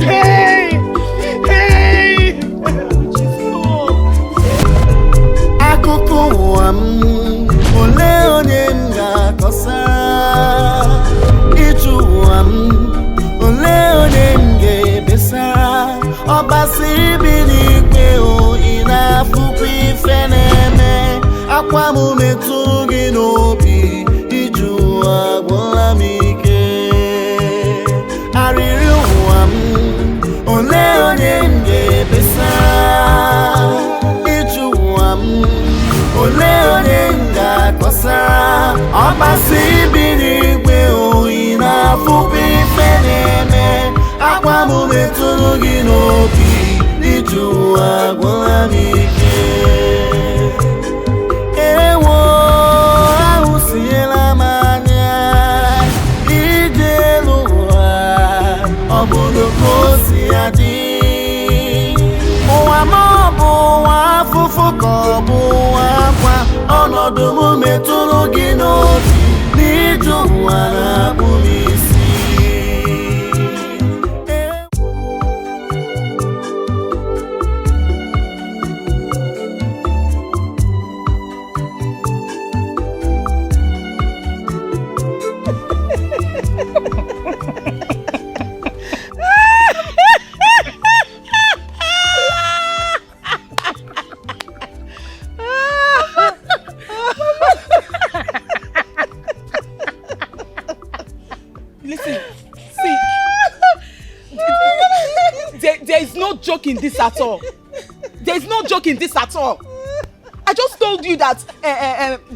Hey! Hey! Akụkụ ole onye m ga-akọsara ịjụ ụwa m ole onye m ga-ebesara ọbasiri bi n'igwe oyi na-afụkwa ife na-eme akwa m metụ gị n'obi ịjụ ụwa gwụla m ike arịrị ụwa m ole onye m ga-ebesara ịjụ ụwa m ole onye m ga-akọsara ọbasi ibi n'igwe oyi na-afụkwa ife na-eme akwa m metụrụ gị n'obi ịjụ ụwa gwụla m ike ewo ahụsiela m anya ije elu ụwa ọ bụrụ ka o si adị ụwa m ọ bụ ụwa afụfụ ka ọ bụ ụwa akwa ọnọdụ m metụrụ gị n'obi n'ịjụ ụwa na-akpụ m isi in this at all. There is no joke in this at all. I just told you that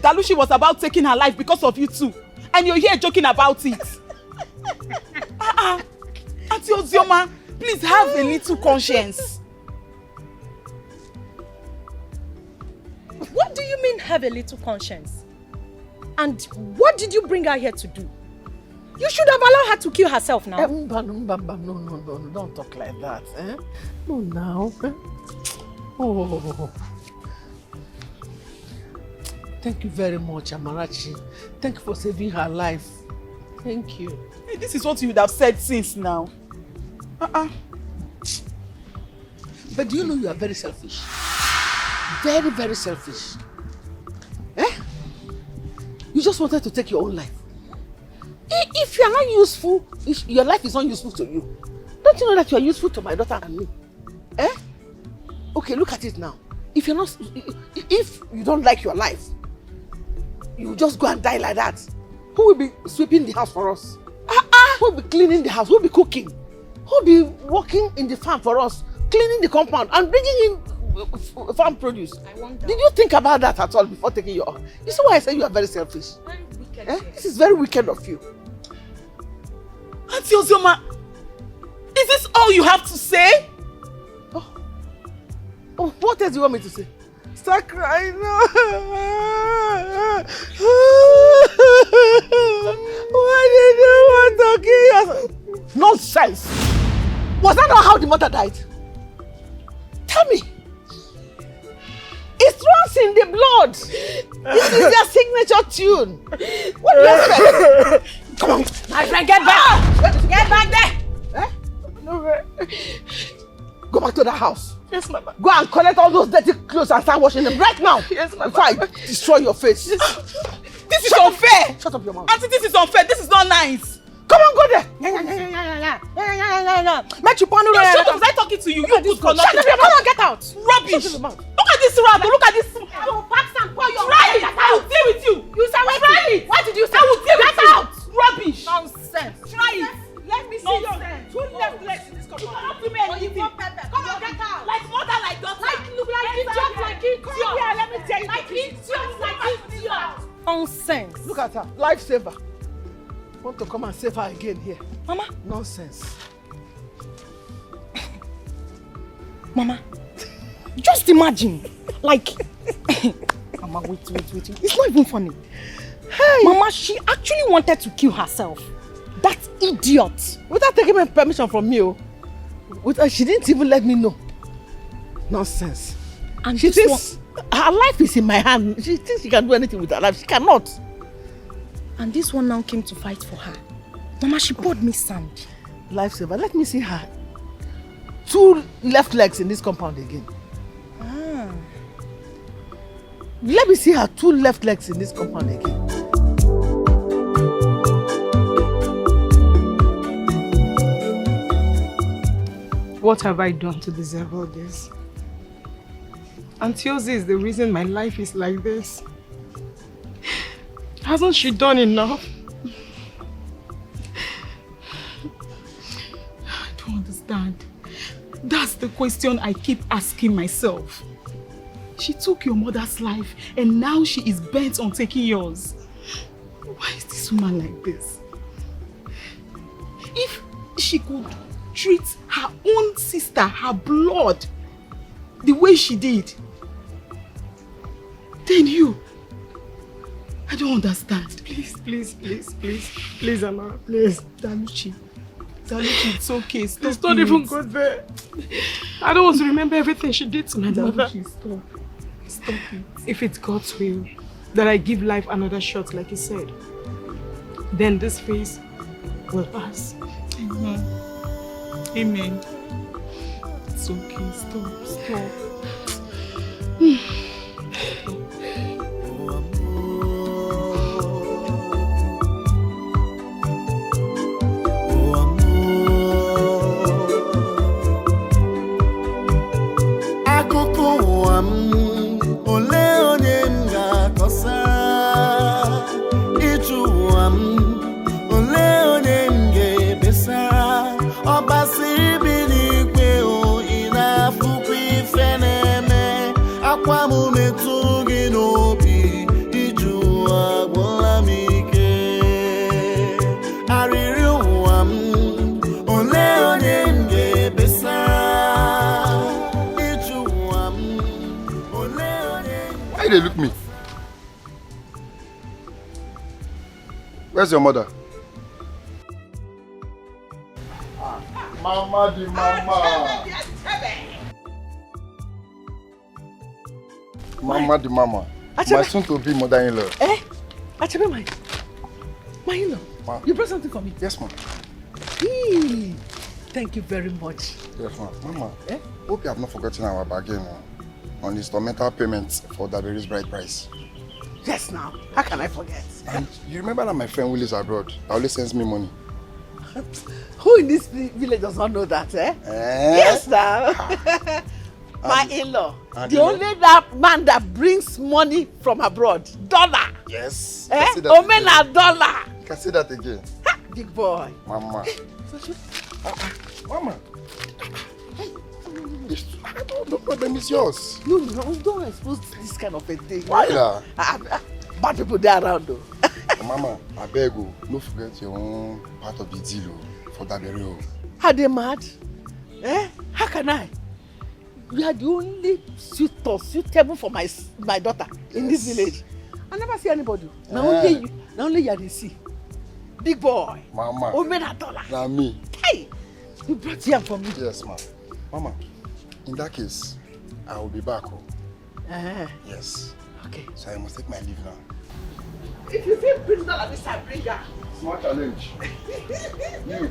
Dalushi was about taking her life because of you too, and you're here joking about it. Auntie Ozioma, please have a little conscience. What do you mean have a little conscience? And what did you bring her here to do? You should have allowed her to kill herself now. No, don't talk like that. Eh? No, now. Eh? Oh. Thank you very much, Amarachi. Thank you for saving her life. Thank you. Hey, this is what you would have said since now. But do you know you are very selfish? Very, very selfish. Eh? You just wanted to take your own life. If you are not useful, if your life is not useful to you, don't you know that you are useful to my daughter and me? Eh? Okay, look at it now. If you don't like your life, you just go and die like that. Who will be sweeping the house for us? Who will be cleaning the house? Who will be cooking? Who will be working in the farm for us? Cleaning the compound and bringing in farm produce? I wonder. Did you think about that at all before taking your own? You see why I say you are very selfish? Very wicked. Eh? This is very wicked of you. Auntie Ozioma, is this all you have to say? Oh, what else do you want me to say? Start crying now. Why did you want to kill yourself? Nonsense! Was that not how the mother died? Tell me. It runs in the blood. This is their signature tune. What do you expect? Come on. My friend, get back! Get back there! Eh? No, go back to the house. Yes, Mama. Go and collect all those dirty clothes and start washing them right now. Yes, Mama. Before I destroy your face. This is unfair. Shut up your mouth. Auntie, this is unfair. This is not nice. Come on, go there. Make you ponder. Shut up. Was I talking to you? You good for nothing. Shut up, come on, get out. Rubbish. Look at this rag. Look at this. I will pack some for your Try it. I will deal with you. You say what? Try it. What did you say? I will deal with you. Get out. Rubbish. Nonsense. Try it. Let me see Nonsense. your two left legs in this compound. You cannot do me anything. Come on, get out. Like mother, like daughter. Like idiot, like idiot. Come here, let me tell you. Like idiot, like idiot. Nonsense. Look at her. Lifesaver. Want to come and save her again here. Mama. Nonsense. Mama. Just imagine. Like. Mama, wait. It's not even funny. Hey. Mama, she actually wanted to kill herself. That idiot. Without taking my permission from me. She didn't even let me know. Nonsense. And she thinks her life is in my hand. She thinks she can do anything with her life. She cannot. And this one now came to fight for her. Mama, she poured me sand. Lifesaver, let me see her. 2 left legs in this compound again. Ah. Let me see her 2 left legs in this compound again. What have I done to deserve all this? Auntie Ozzy is the reason my life is like this. Hasn't she done enough? I don't understand. That's the question I keep asking myself. She took your mother's life and now she is bent on taking yours. Why is this woman like this? If she could treat her own sister, her blood, the way she did, then you, I don't understand. Please, Ama, please. Daluchi, it's okay. Stop It's not even good there. I don't want to remember everything she did to my mother. Stop it. If it's God's will that I give life another shot, like you said, then this phase will pass. Amen. It's okay. Stop. Why they look me? Where's your mother? Mama the mama. Mama the mama. My soon to be mother-in-law. Eh? Achebe, my in-law. Ma. You brought something for me? Yes, ma'am. Hey, thank you very much. Yes, ma'am. Mama, hope you have not forgotten our bargain on instrumental payments for Daberi's bride price. Yes, now. How can I forget? And you remember that my friend who lives abroad always sends me money? Who in this village does not know that, eh? Yes, now. My in-law. The only man that brings money from abroad. $1. Yes. Omena $1. You can say that again. Ha, big boy. Mama. Mama. No problem, it's yours. No, don't expose this kind of a thing. Why lah? Bad people there around though. Mama, I beg you, don't forget your own part of the deal for Daberi. Are they mad? Eh? How can I? You are the only suitable for my daughter in this village. I never see anybody. Now only you are the see. Big boy. Mama. Omena $1. Now me. Hey, you brought yam for me. Yes, ma'am. Mama, in that case, I will be back. Yes. Okay. So I must take my leave now. If you feel bring $1 this time, bring her. Small challenge. You,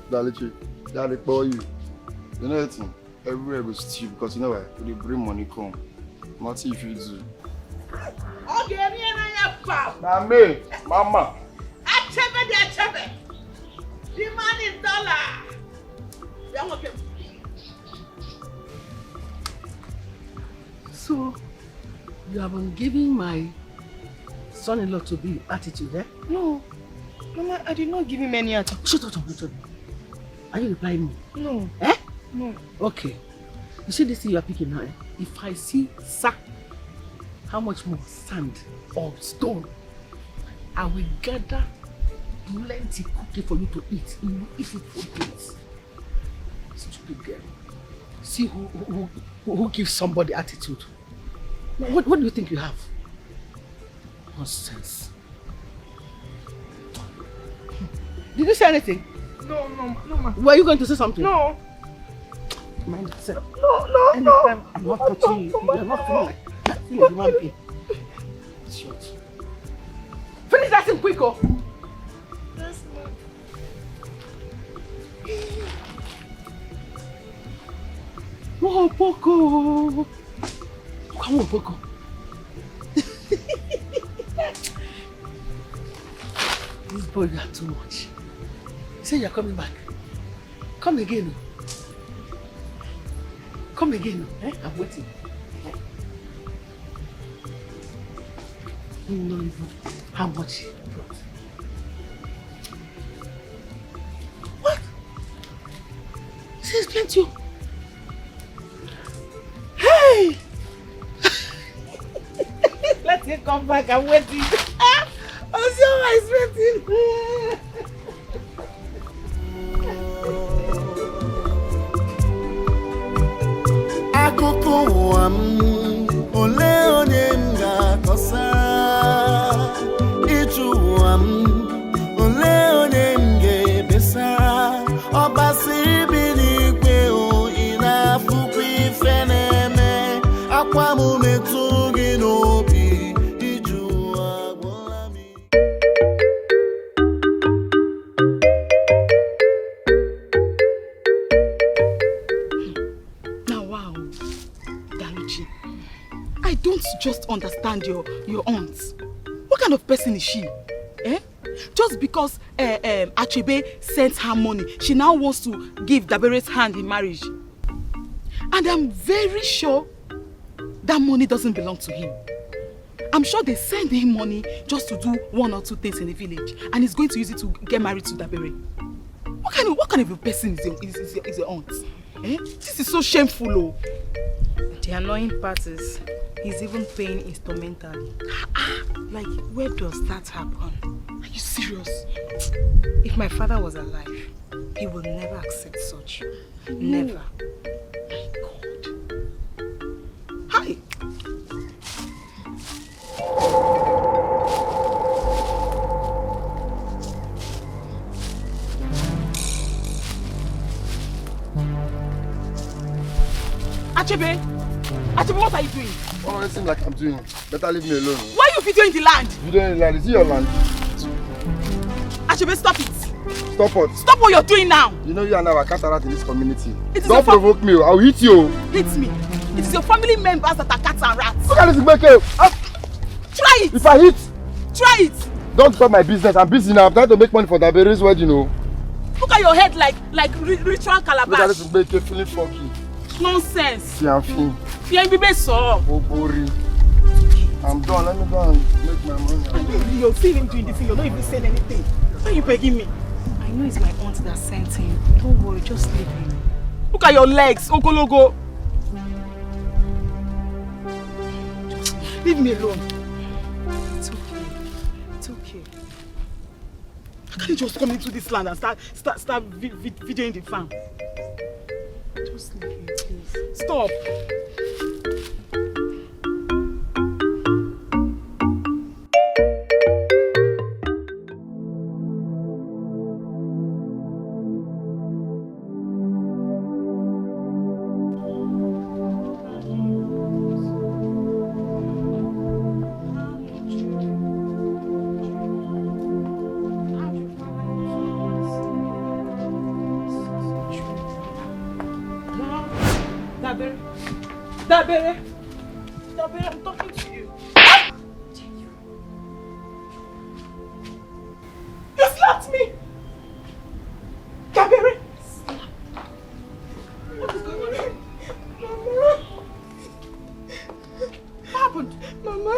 Dalichi, Daddy call you. You know what? Everywhere goes cheap because you know why? They bring money come. Not if you do. Okay, me and I have Now me, Mama. Achebe. The man is $1. So, you have been giving my son-in-law to be attitude, eh? No. Mama, I did not give him any attitude. Shut up. Are you replying me? No. Eh? No. Okay. You see this thing you are picking now, eh? If I see sack, how much more sand or stone, I will gather plenty cookie for you to eat. You will eat it for days. Stupid girl. See who gives somebody attitude. What do you think you have? Nonsense. Did you say anything? No, ma. Were you going to say something? No. Mind yourself. No. Anytime I'm not touching you, you are not feeling like that. Feel a human being. Shut. Finish that thing quick, oh. Yes, ma. Whoa, Poco. Come on, Poco. This boy got too much. He said you're coming back. Come again. Come again. Eh? I'm waiting. You know even how much he brought. What? He says plenty. Hey! Let him come back. I'm waiting. I'm so expecting. Akụkụ ole onye m ga-akọsa ịchụ ole onye m ga-ebesa ọbasi bi n'ikpe o ị na-afụkwa ife na-eme akwa m metụ gị n'obi iju agwụla m. I don't just understand your aunt. What kind of person is she? Eh? Just because Achebe sent her money, she now wants to give Dabere's hand in marriage. And I'm very sure that money doesn't belong to him. I'm sure they send him money just to do one or two things in the village, and he's going to use it to get married to Dabere. What kind of a person is your aunt? Eh? This is so shameful, oh. The annoying part is he's even paying instrumentally. Like, where does that happen? Are you serious? If my father was alive, he would never accept such. Never. My God. Hi. Achebe, what are you doing? Oh, it seems like I'm doing. Better leave me alone. Why are you videoing the land? Videoing the land? Is it your land? Achebe, stop it. Stop what? Stop what you're doing now. You know you and I are cataract in this community. Don't provoke me. I'll hit you. Hit me. It is your family members that are cats and rats. Look at this Mbeke. Try it. If I hit. Try it. Don't stop my business. I'm busy now. I'm trying to make money for Dabere's wedding, you know. Look at your head like ritual calabash. Look at this Mbeke feeling funky. Nonsense. See, I'm feeling. Oh, boring. I'm done. Let me go and make my money. You're seeing him doing this thing. You're not even saying anything. Why are you begging me? I know it's my aunt that sent him. Don't worry, just leave him. Look at your legs, Ogologo. Leave me alone. It's okay. It's okay. How can you just come into this land and start videoing the farm? Just leave him, please. Stop. Dabere, I'm talking to you. You slapped me! Dabere! What is going on? Mama! What happened? Mama,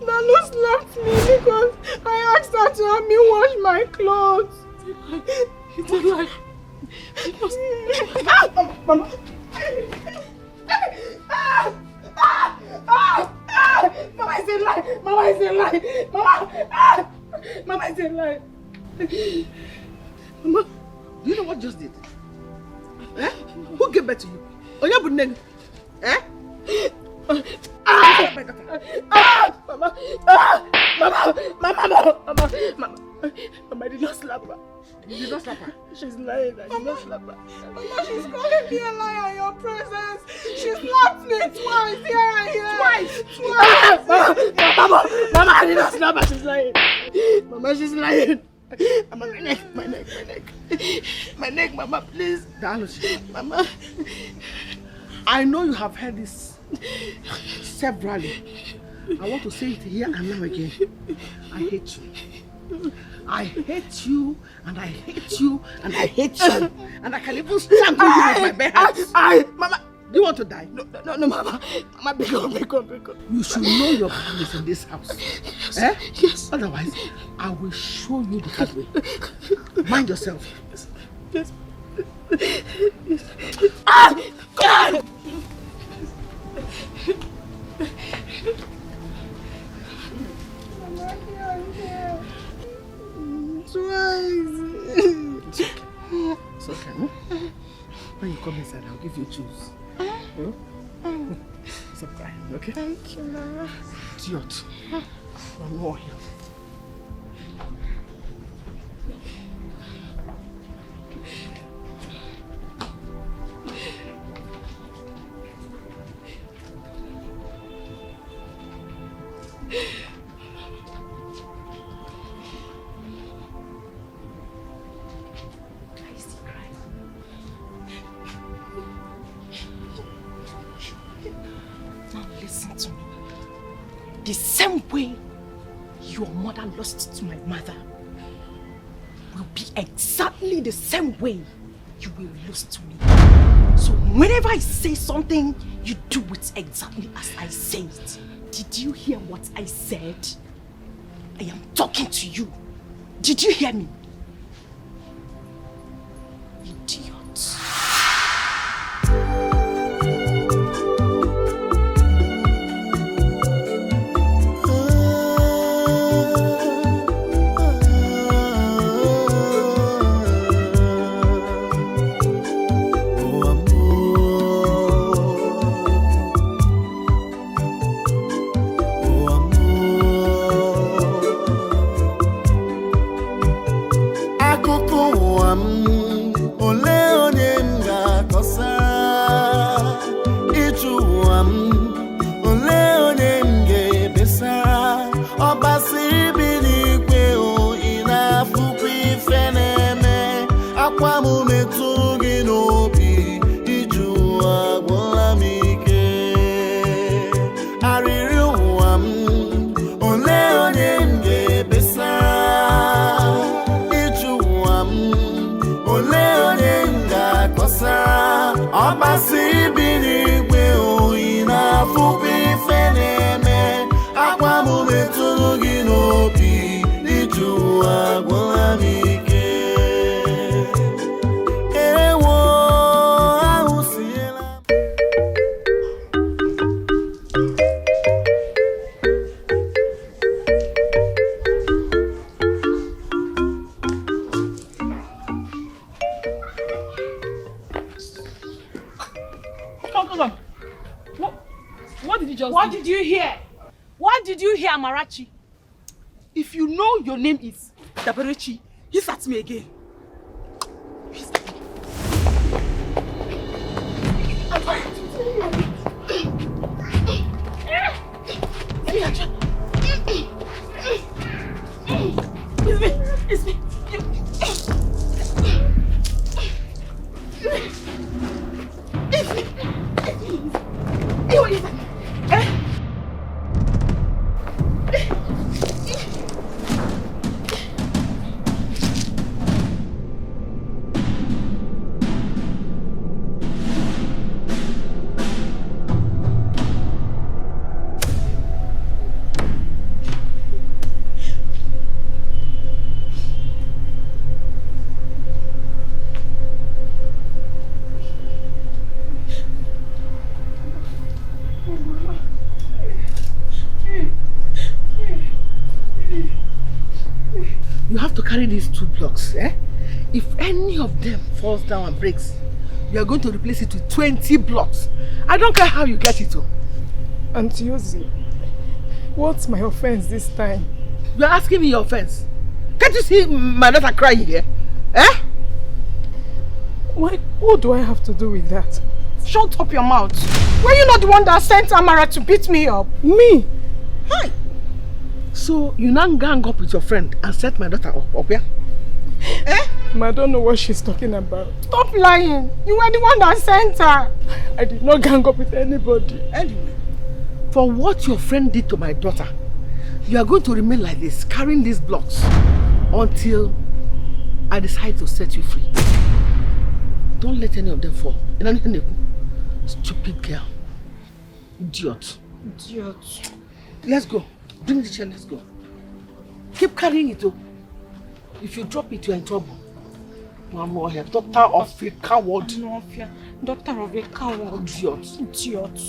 Nano slapped me because I asked her to help me wash my clothes. You did like... Mama! Mama is a lie! Mama is a lie! Mama is a lie! Mama, do you know what just did? Eh? Who gave birth to you? Oya Buneng? Eh? Mama! Mama, I did not slap her. You did not slap her? She's lying. I did not slap her. Mama, she's calling me a liar in your presence. She slapped me twice. Here and here. Twice. Mama, I did not slap her. She's lying. Mama, she's lying. Mama, my neck, Mama, please. Mama. I know you have heard this severally. I want to say it here and now again. I hate you. I hate you, and I hate you, and I hate you. And I can even strangle you with my bare hands. Mama. Do you want to die? No, Mama. Mama, beg on. You should know your place in this house. Yes. Eh? Yes. Otherwise, I will show you the hard way. Mind yourself. Yes. God! It's okay. When you come inside, I'll give you juice. Stop crying, okay? Thank you, Mama. Idiot. One more here. The same way your mother lost to my mother will be exactly the same way you will lose to me. So whenever I say something, you do it exactly as I say it. Did you hear what I said? I am talking to you. Did you hear me? Idiot. Amarachi, if you know your name is Daberechi, hiss at me again. Hiss at me. It's me. You have to carry these 2 blocks, eh? If any of them falls down and breaks, you are going to replace it with 20 blocks. I don't care how you get it to. Auntie Yosi, what's my offense this time? You are asking me your offense. Can't you see my daughter crying here? Eh? What do I have to do with that? Shut up your mouth. Were you not the one that sent Amara to beat me up? Me? Hi. So you now gang up with your friend and set my daughter up, yeah? Eh? I don't know what she's talking about. Stop lying. You were the one that sent her. I did not gang up with anybody. Anyway, for what your friend did to my daughter, you are going to remain like this, carrying these blocks until I decide to set you free. Don't let any of them fall. Stupid girl. Idiot. Idiot. Let's go. Bring the chair, let's go. Keep carrying it, oh. If you drop it, you're in trouble. Nwaoha, doctor of a coward. Nwaoha, doctor of a coward. Idiot. Idiot.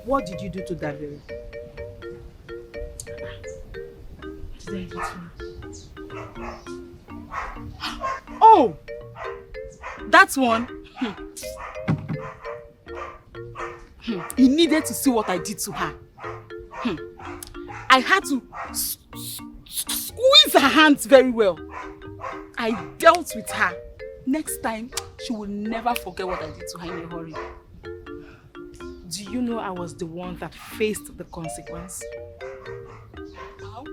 What did you do to that baby? Oh! That's one. You needed to see what I did to her. I had to squeeze her hands very well. I dealt with her. Next time, she will never forget what I did to her in a hurry. Do you know I was the one that faced the consequence? How?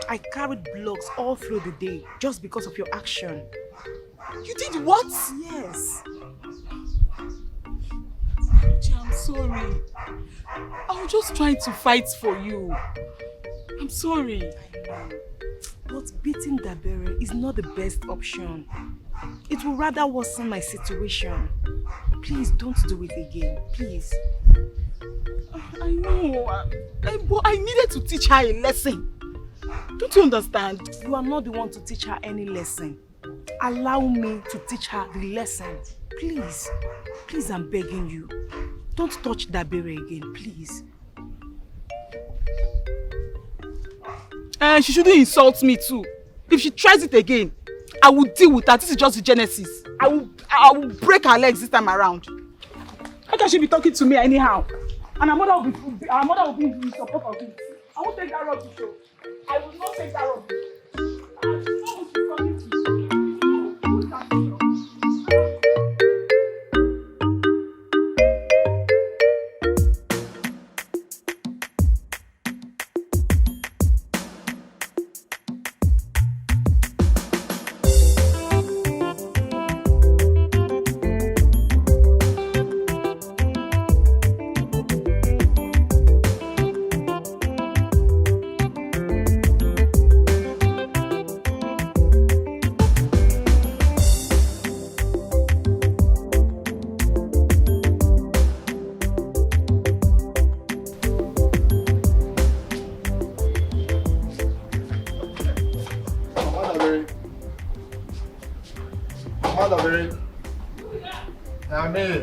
I carried blocks all through the day just because of your action. You did what? Yes. I'm sorry. I was just trying to fight for you. I'm sorry. I know. But beating Dabere is not the best option. It will rather worsen my situation. Please don't do it again. Please. I know. But I needed to teach her a lesson. Don't you understand? You are not the one to teach her any lesson. Allow me to teach her the lesson. Please. Please, I'm begging you. Don't touch Dabere again, please. She shouldn't insult me too. If she tries it again, I will deal with her. This is just the genesis. I will break her legs this time around. How can she be talking to me anyhow? And her mother will be in support of me. I won't take that rubbish show. I will not take that rubbish. I know who she's talking to.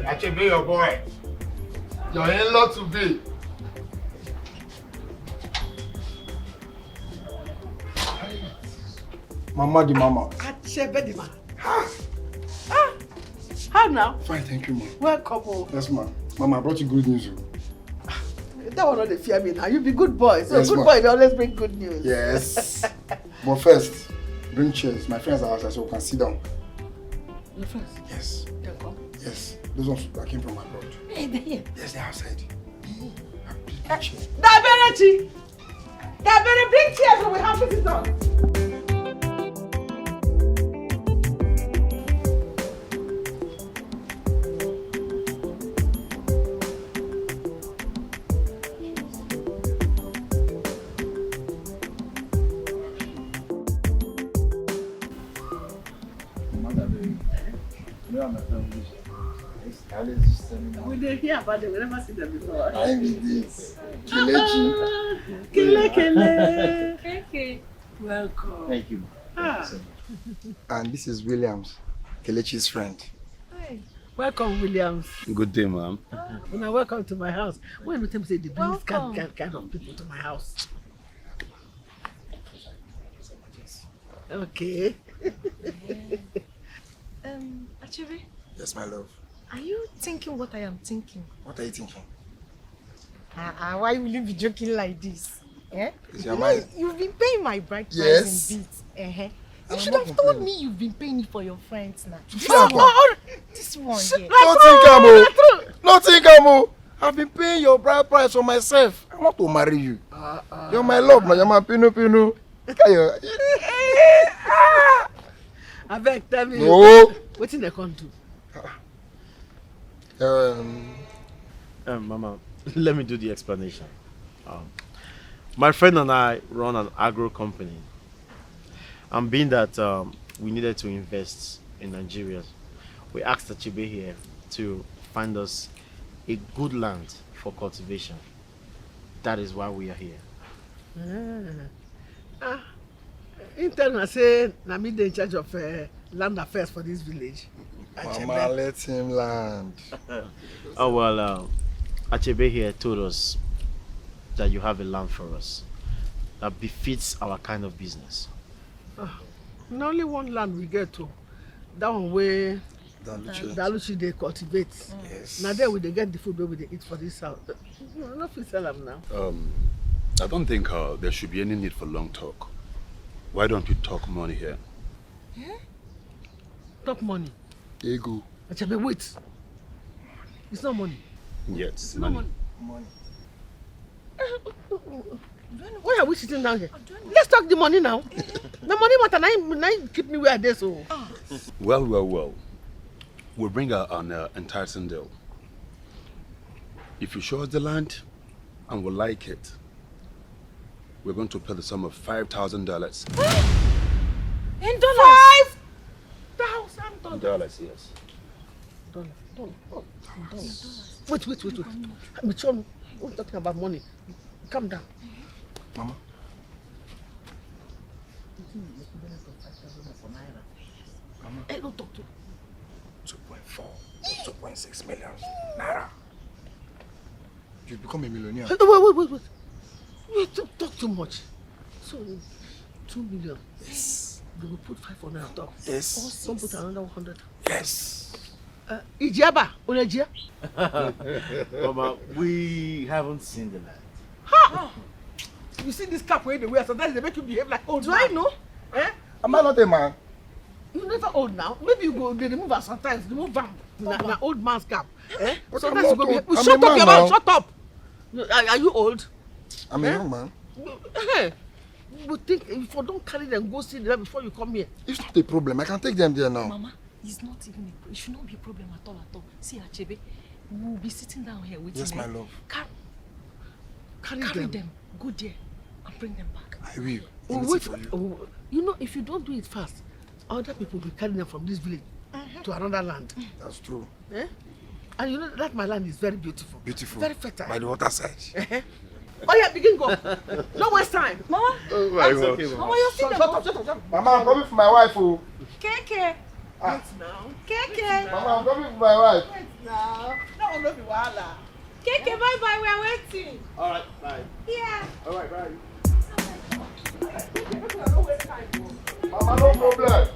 I should be your boy. Your in-law to be. Mama the mama. Achebe the man. How now? Fine, thank you, ma. Welcome. Oh. Yes, ma. Mama, I brought you good news. That one not the fear me now. You be good boy. So yes, good boy, they always bring good news. Yes. But first, bring chairs. My friends are outside, so we can sit down. Your friends? Yes. They come. Yes. Those ones that came from abroad. Hey, they're here. Yes, they're outside. Bring chairs. Dabere, bring chairs so we have to sit down. We didn't hear about them. We never seen them before. I need this. Kelechi. Kele. Welcome. Thank you. And this is Williams, Kelechi's friend. Hi. Welcome, Williams. Good day, ma'am. Now welcome to my house. When you tell me say the bring kind of people to my house. Okay. Achebe, Yes, my love. are you thinking what I am thinking? What are you thinking? Why will you be joking like this? Eh? Is your mind? You've been paying my bride price Yes. in bits. You I'm should not have told complaining. me you've been paying it for your friends now. This Bravo. one here. Nothing, Kamo. Nothing, Kamo. I've been paying your bride price for myself. I want to marry you. You're my love, man. You're my pinu. I beg, tell me. No. What they can do? Mama, let me do the explanation. My friend and I run an agro company. And being that we needed to invest in Nigeria, we asked Achebe here to find us a good land for cultivation. That is why we are here. Internal say, na me dey in charge of land affairs for this village. Mama, let him land. Oh well, Achebe here told us that you have a land for us that befits our kind of business. Na only one land we get to. That one where Daluchi they cultivate. Yes. Now there we dey get the food where we dey eat for this house. No, no fit sell am now. I don't think there should be any need for long talk. Why don't we talk money here? Talk money. Ego. Achebe, wait. It's not money. Yes, It's not money. money. Why are we sitting down here? Let's talk the money now. The money matter now keep me where I dey so. Well. We'll bring an enticing deal. If you show us the land and we like it, we're going to pay the sum of $5,000. In dollars? Dollars, yes. Wait. Michon, we're talking about money. Calm down. Mama. Hey, don't talk to 2.4, 2.6 million naira. You become a millionaire. Wait. You talk too much. So, 2 million. Yes. They will put 500 on top. Yes. Some put another 100. Yes. Ijiaba, Onejia. Mama, we haven't seen the land. Ha! You see this cap where they wear, sometimes they make you behave like old. Do I know? Eh? Am I not a man? You're never old now. Maybe you go, they remove her sometimes. Remove them. Na old man's cap. Eh? But Sometimes I'm you go not behave. old. I'm Shut a up, man your man. now. Shut up. Are you old? I'm a young man. Hey. You think if you don't carry them, go see them before you come here. It's not a problem. I can take them there now. Mama, it's not even it should not be a problem at all. See, Achebe, we'll be sitting down here waiting. Yes, my love. Carry them, go there, and bring them back. I will. Wait, For you. you know, if you don't do it fast, other people will carry them from this village to another land. That's true. Eh? And you know that my land is very beautiful. Beautiful. Very fertile. By the water side. Oh yeah, begin go. Don't waste time. Mama, Oh my God. Mama, you're sitting Shut there. up. Mama, I'm coming for my wife. Oh. Keke. Wait now. Keke. Mama, I'm coming for my wife. Wait now. That will not be wahala. Keke, bye-bye, we are waiting. Alright, bye. Yeah. Alright, bye. Mama, no problem.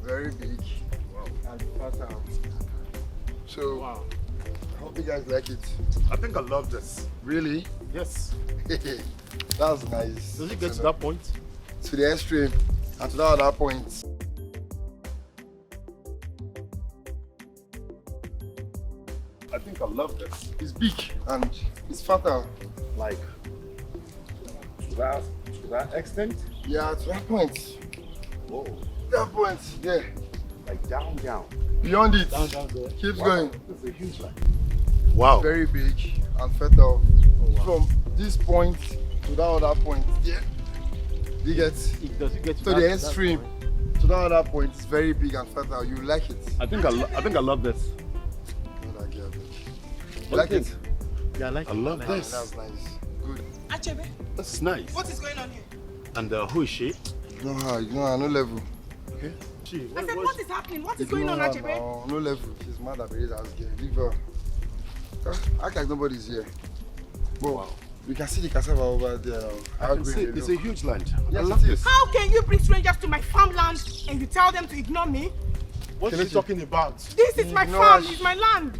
Very big and fertile. So, Wow. I hope you guys like it. I think I love this. Really? Yes. That's nice. Does it get to that point? To the extreme and to that other point. I think I love this. It's big and it's fertile. Like, to that extent? Yeah, to that point. Whoa. That point, yeah. Like down. Beyond it. Down there. Keeps Wow. going. This is a huge line. Wow. Very big and fertile. wow. From this point to that other point. Yeah. You get Does it get to that, the that extreme. point? To that other point, it's very big and fertile. You like it. I think I love this. Not like it. You What like do you it? think? Yeah, I like I it. love like this. it. That's nice. Good. Achebe, This is nice. what is going on here? And who is she? No, no level. Okay. She, I said, what is happening? What is Ignore going on, her Achebe? now. No level. She's mad at me. That's girl. Leave her. Act like nobody's here. Whoa. Wow. We can see the cassava over there. I can see it's a huge land. I Yes, love it this. is. How can you bring strangers to my farmland and you tell them to ignore me? What is Kelechi. she talking about? This is my Ignore farm, her. it's my land.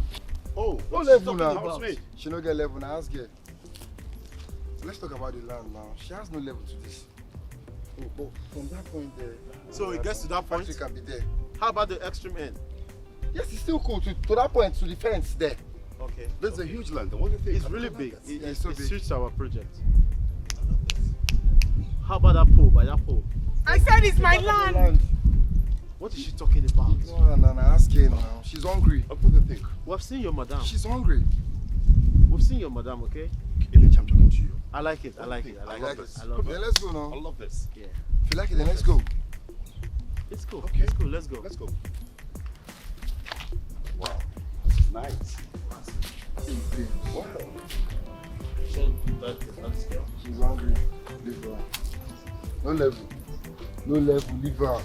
Oh, No what's level she now. talking about? She no get level now. Ask her. So let's talk about the land now. She has no level to this. Oh, from that point there. So it gets to that point? Factory can be there. How about the extreme end? Yes, it's still cool to that point, to the fence there. Okay. This is a huge land. What do you think? It's really big. Yeah, it's so it big. suits our project. How about that pole, by that pole? I said it's my land. What is she talking about? No, ask her now. She's hungry. What do you think? We've seen your madam. She's hungry. We've seen your madam, okay? Illich, I'm talking to you. I like it. I like it. I I like like it. it. I love Then it. let's go I now. love this. Yeah. If you like it, then let's go. It's cool. Okay. It's cool. Let's go. Let's go. Wow. This is nice. Wow. So that's girl. She's hungry. Leave her. No level. No level. Leave her.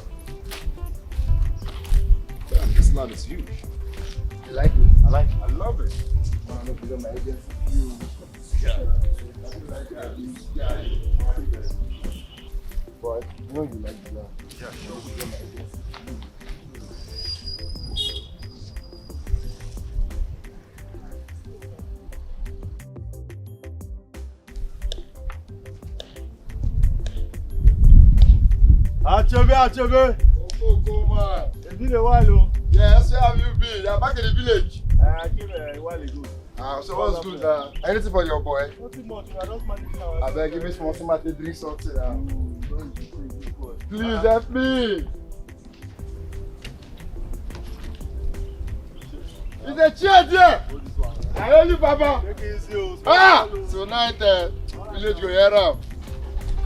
Damn, this land is huge. You like it? I like it. I love it. No, no, because my agency. You. Boy, you know you like the land. Yeah, sure. Achebe. Oh, man. It's been a while, oh. Yes, where have you been? You're back in the village. I came a while ago. So what's good now? Anything for your boy? Nothing much. We are just managing our. I beg, give me some somebody to drink something now. Please help me. Is a chair there? I only Baba. Ah! Tonight, village go hear am.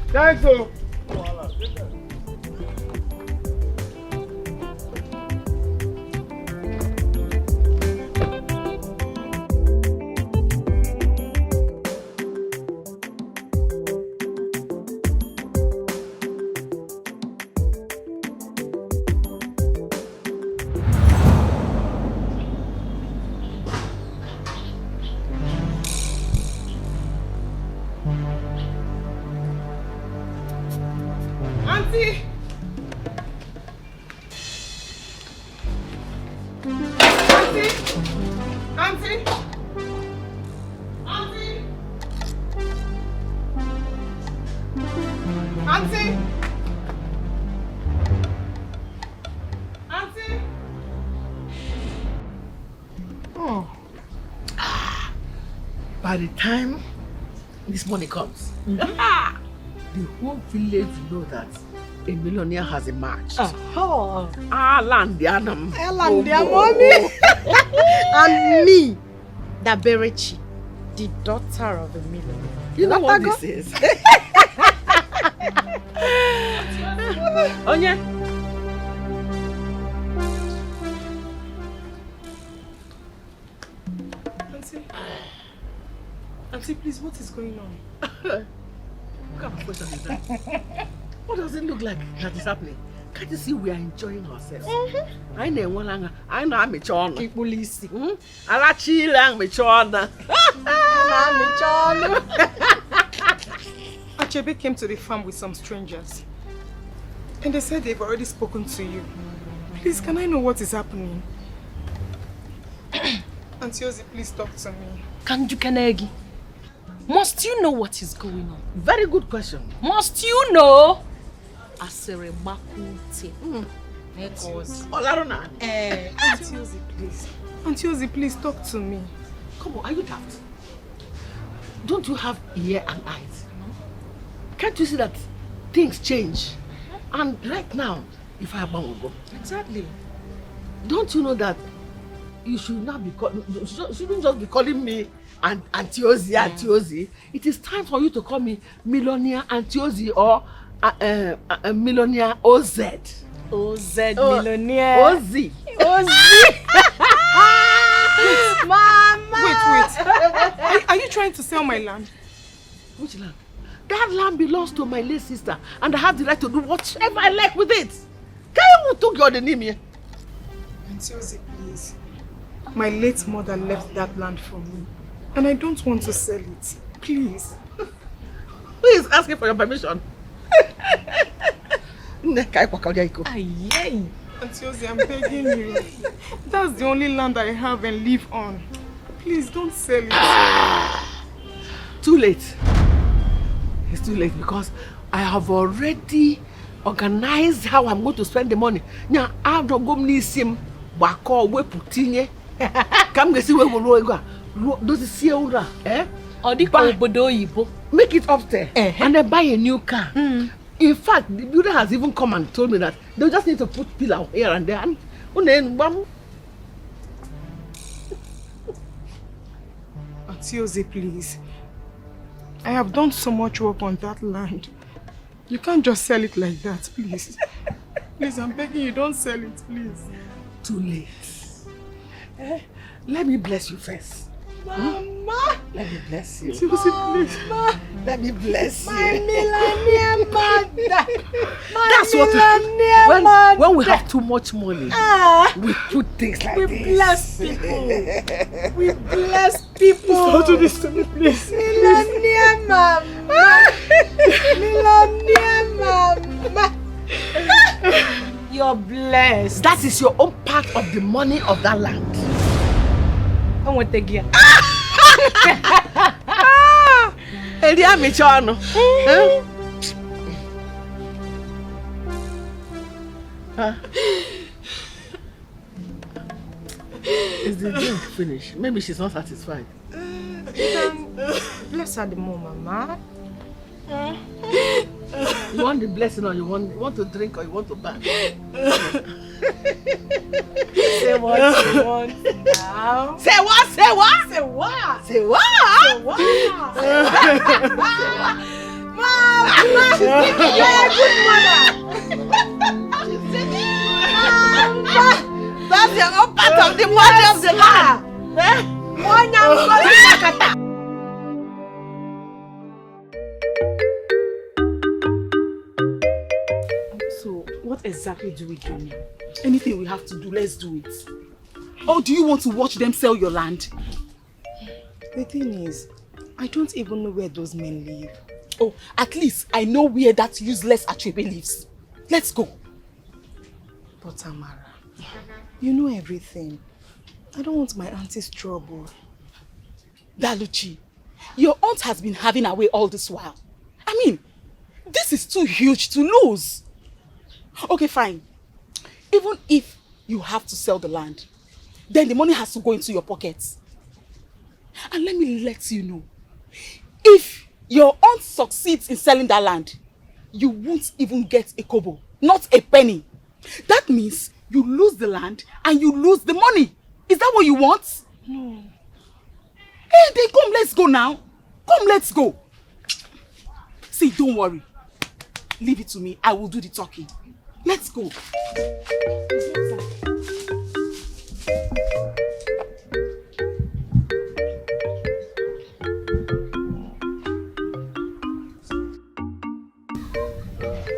Thanks, oh. Auntie! Auntie! Auntie! Auntie! Auntie! Oh. By the time this money comes, the whole village will know that a millionaire has emerged. Oh, Land the Adam. Ellen, their mommy! And me, the Berechi, the daughter of a millionaire. You know what this is? Onye? Auntie, please, what is going on? What kind of question is that? What does it look like that is happening? Can't you see we are enjoying ourselves? I know one longer. I know I'm a chon. Police. Alachi lang me chon. Achebe came to the farm with some strangers. And they said they've already spoken to you. Please, can I know what is happening? Auntie Ozzy, please talk to me. Kanegi. Must you know what is going on? Very good question. Must you know? Asere Makuti. Olarona. Auntie Ozzy, please. Auntie Ozzy, please talk to me. Come on, are you daft? Don't you have ear and eyes? Can't you see that things change? And right now, if I will go. Exactly. Don't you know that you should not be shouldn't just be calling me Auntie Ozzy, Auntie Ozzy. It is time for you to call me Millionaire Auntie Ozzy or Millionaire OZ. OZ Millionaire. Ozzy. Mama. Wait. Are you trying to sell my land? Which land? That land belongs to my late sister, and I have the right to do whatever I like with it. Can you took your name here? Auntie Ozzy, please. My late mother left that land for me, and I don't want to sell it. Please. Who is asking for your permission? Auntie Ozzy, I'm begging you. That's the only land I have and live on. Please don't sell it. Too late. It's too late because I have already organized how I'm going to spend the money. Now, I don't go nisim bako we putinye. Come get see where we go. Those see ura, eh? Make it upstairs and then buy a new car. In fact, the builder has even come and told me that they just need to put pillar here and there. And Auntie Ozzy, please. I have done so much work on that land. You can't just sell it like that, please. Please, I'm begging you, don't sell it, please. Too late. Let me bless you first. Mama! Let me bless you. Please. Let me bless you. My millionaire mother. That's what when we have too much money, we put things like this. Bless people. We bless people. Don't do this to me, please. Millionaire mama. Millionaire mama. You're blessed. That is your own part of the money of that land. I want the gear. Elia Michano. Is the drink finished? Maybe she's not satisfied. Bless her the more, Mama. You want the blessing or you want to drink or you want to ban? Say what you want now. Say what? Say what? Say what? Say what? Say what? Mama, you're a good mother. Mama, that's your own part of the money of the land. So, what exactly do we do now? Anything we have to do, let's do it. Or do you want to watch them sell your land? The thing is, I don't even know where those men live. Oh, at least I know where that useless Achebe lives. Let's go. But Tamara, you know everything. I don't want my auntie's trouble. Daluchi, your aunt has been having her way all this while. I mean, this is too huge to lose. Okay, fine. Even if you have to sell the land, then the money has to go into your pockets. And let me let you know, if your aunt succeeds in selling that land, you won't even get a kobo, not a penny. That means you lose the land and you lose the money. Is that what you want? No. Hey, then come, let's go now. Come, let's go. See, don't worry. Leave it to me. I will do the talking. Let's go.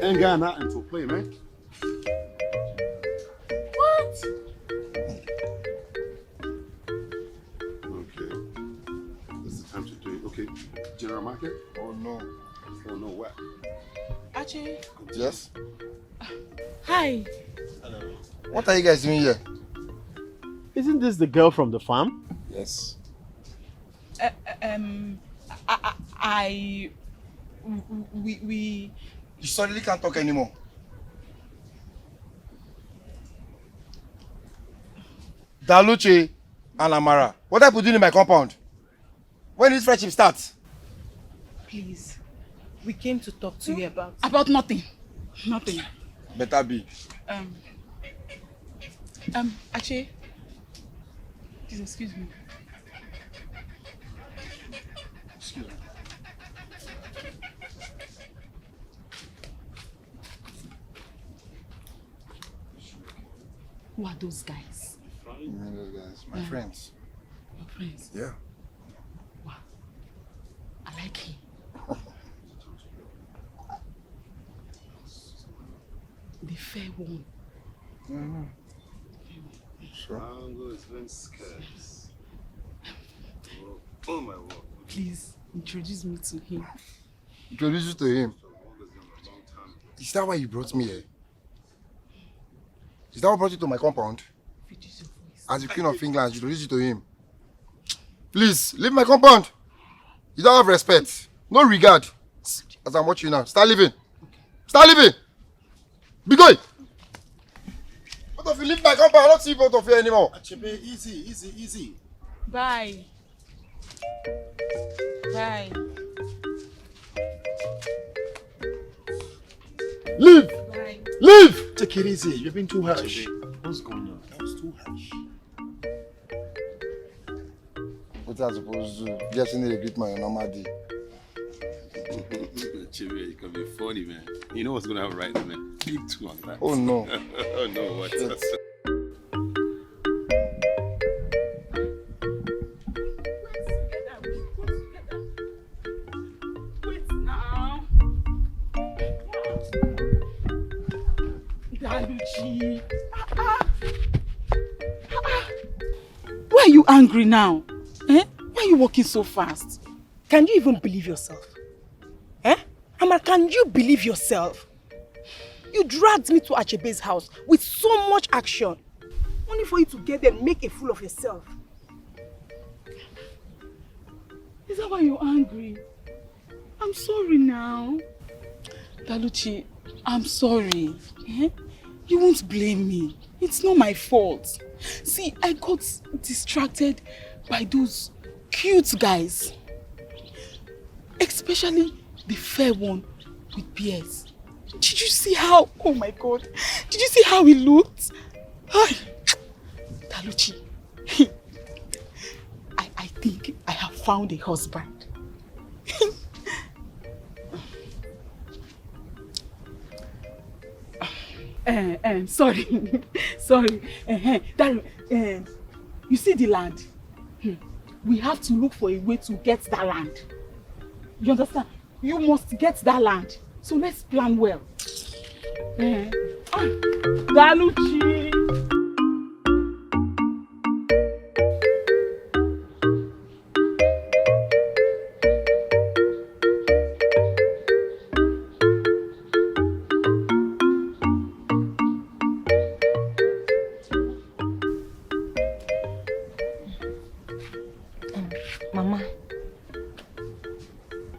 Ain't got nothing to play, man. What? Okay. This is the time to do it. Okay. General market? Oh no. Oh no, what? Archie. Yes? Hi. What are you guys doing here? Isn't this the girl from the farm? Yes. We. You suddenly can't talk anymore. Daluchi and Amara, what are you doing in my compound? When did friendship start? Please, we came to talk to you about... About nothing. Nothing. Better be. Archie. Please excuse me. Excuse me. Who are those guys? You know those guys? My friends. Your friends? Yeah. Wow. I like him. The fair one. Mm-hmm. Sure. Oh my word. Please introduce me to him. Introduce you to him. Is that why you brought me here? Is that what brought you to my compound? Reduce your voice. As the Queen of England, introduce you to him. Please, leave my compound. You don't have respect. No regard. As I'm watching you now. Start leaving. Start leaving. Be going. Both of you leave my compound. I don't see both of you anymore. Achebe, easy. Bye. Bye. Leave. Bye. Leave. Take it easy. You're being too harsh. What's going on? That was too harsh. What am I supposed to do? Just need to greet my normal day. Achebe, you can be funny, man. You know what's going to happen right now, man. Keep two on that. Oh no. Oh no, what? Wait now. Daluchi. Why are you angry now? Eh? Why are you walking so fast? Can you even believe yourself? Eh? Amara, can you believe yourself? You dragged me to Achebe's house with so much action. Only for you to get there and make a fool of yourself. Is that why you're angry? I'm sorry now. Daluchi, I'm sorry. Eh? You won't blame me. It's not my fault. See, I got distracted by those cute guys. Especially the fair one with beards. Did you see how, oh my God, did you see how he looked? Hi, Daluchi, I think I have found a husband. Sorry, sorry. You see the land? We have to look for a way to get that land. You understand? You must get that land. So let's plan well. Daluchi.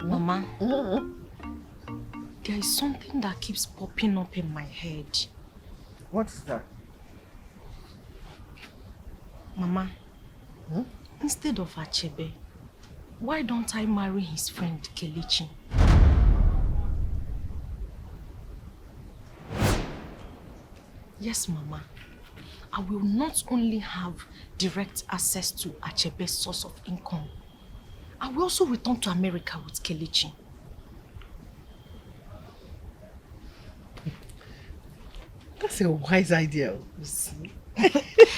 Mama, there is something that keeps popping up in my head. What's that? Mama, instead of Achebe, why don't I marry his friend Kelechi? Yes, Mama. I will not only have direct access to Achebe's source of income, I will also return to America with Kelechi. That's a wise idea. You see?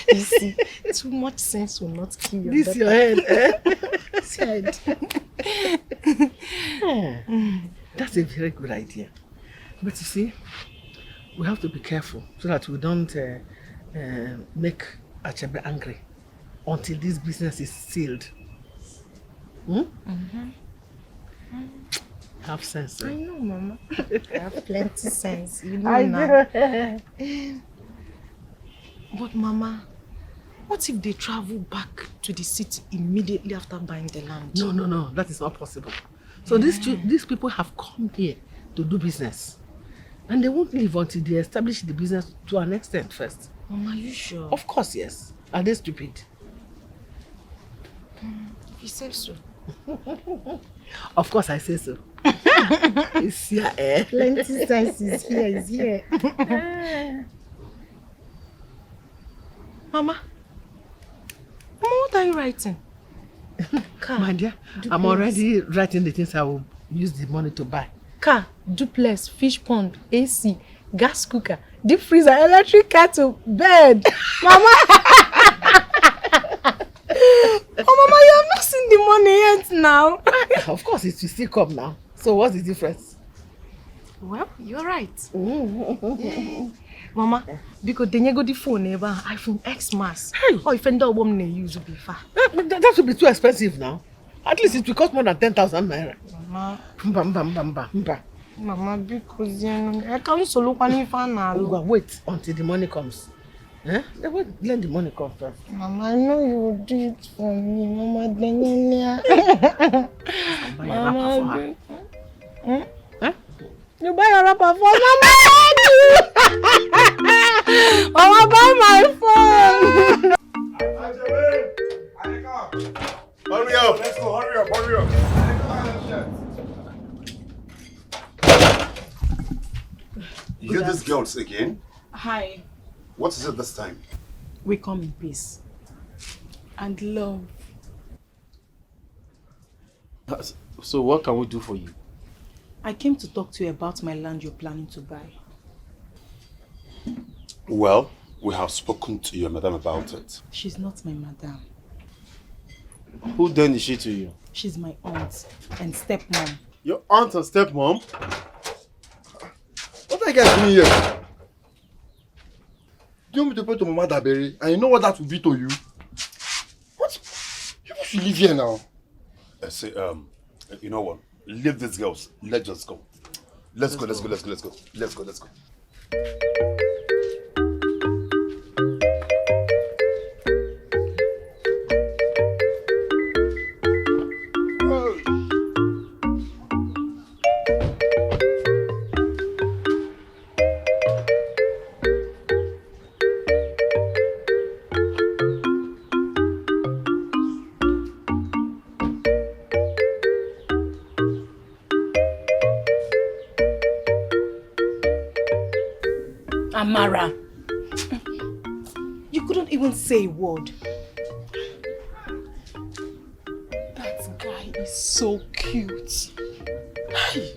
You see, too much sense will not kill your This daughter. your head, eh? This head. That's a very good idea. But you see, we have to be careful so that we don't make Achebe angry until this business is sealed. Have sense. I know, Mama. I have plenty sense. You know I now. know. But Mama, what if they travel back to the city immediately after buying the land? No, that is not possible. So these people have come here to do business. And they won't leave until they establish the business to an extent first. Mama, are you sure? Of course, yes. Are they stupid? You say so. Of course I say so. It's here, eh? Plenty sense is here, Mama, what are you writing? Car, My dear, duplex. I'm already writing the things I will use the money to buy. Car, duplex, fish pond, AC, gas cooker, deep freezer, electric kettle, bed. Mama! Oh, Mama, you have not seen the money yet now. Of course, it will still come now. So what's the difference? Well, you're right. Yeah. Mama, because then you go the phone neighbor, iPhone X Max. Or if you don't use it before. That should be too expensive now. At least it will cost more than 10,000 naira. Mama, Mama, because I can't solo one now. Wait until the money comes. Eh? They won't let the money come first. Mama, I know you will do it for me. Mama, then Mama, you buy a wrapper for Mama. Mama, buy my phone. Hurry up! Let's go, hurry up! You hear these girls again? Hi. What is it this time? We come in peace and love. So what can we do for you? I came to talk to you about my land you're planning to buy. Well, we have spoken to your madam about it. She's not my madam. Who then is she to you? She's my aunt and stepmom. Your aunt and stepmom? What are you guys doing here? Do you want me to pray to Mama Dabere? And you know what that will be to you? What? You should leave here now. I say, you know what? Leave these girls. Let's just go. Let's go. Amara, you couldn't even say a word. That guy is so cute. Hey.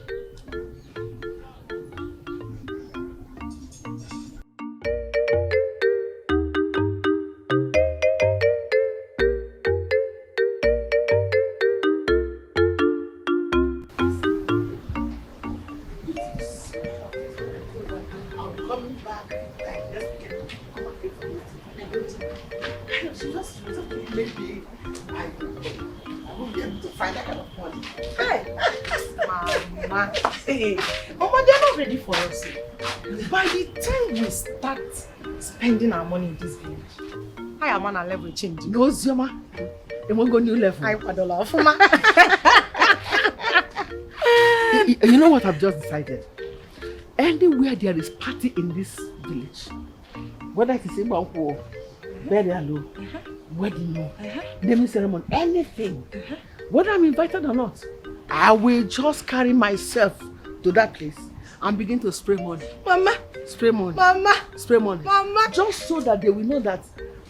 Mama, they're not ready for us. By the time we start spending our money in this village, I am on a level change. No, Chioma. It won't go new level. You know what I've just decided? Anywhere there is party in this village, whether it is a banquet, burial, wedding, naming ceremony, anything, whether I'm invited or not, I will just carry myself to that place and begin to spray money. Mama, Spray money. Mama, Spray money. Mama. Just so that they will know that